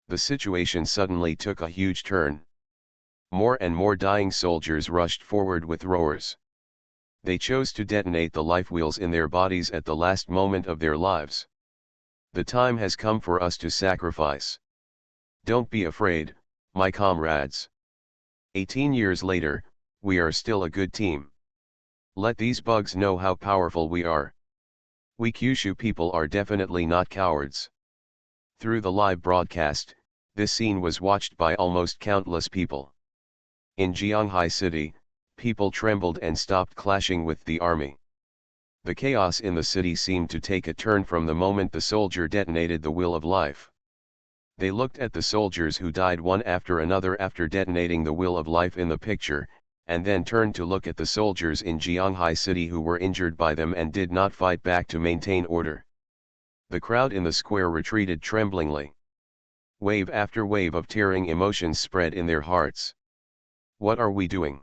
The situation suddenly took a huge turn. More and more dying soldiers rushed forward with roars. They chose to detonate the life wheels in their bodies at the last moment of their lives. The time has come for us to sacrifice. Don't be afraid, my comrades. 18 years later, we are still a good team. Let these bugs know how powerful we are. We Kyushu people are definitely not cowards. Through the live broadcast, this scene was watched by almost countless people. In Xuanhuan City, people trembled and stopped clashing with the army. The chaos in the city seemed to take a turn from the moment the soldier detonated the wheel of life. They looked at the soldiers who died one after another after detonating the wheel of life in the picture, and then turned to look at the soldiers in Xuanhuan City who were injured by them and did not fight back to maintain order. The crowd in the square retreated tremblingly. Wave after wave of tearing emotions spread in their hearts. What are we doing?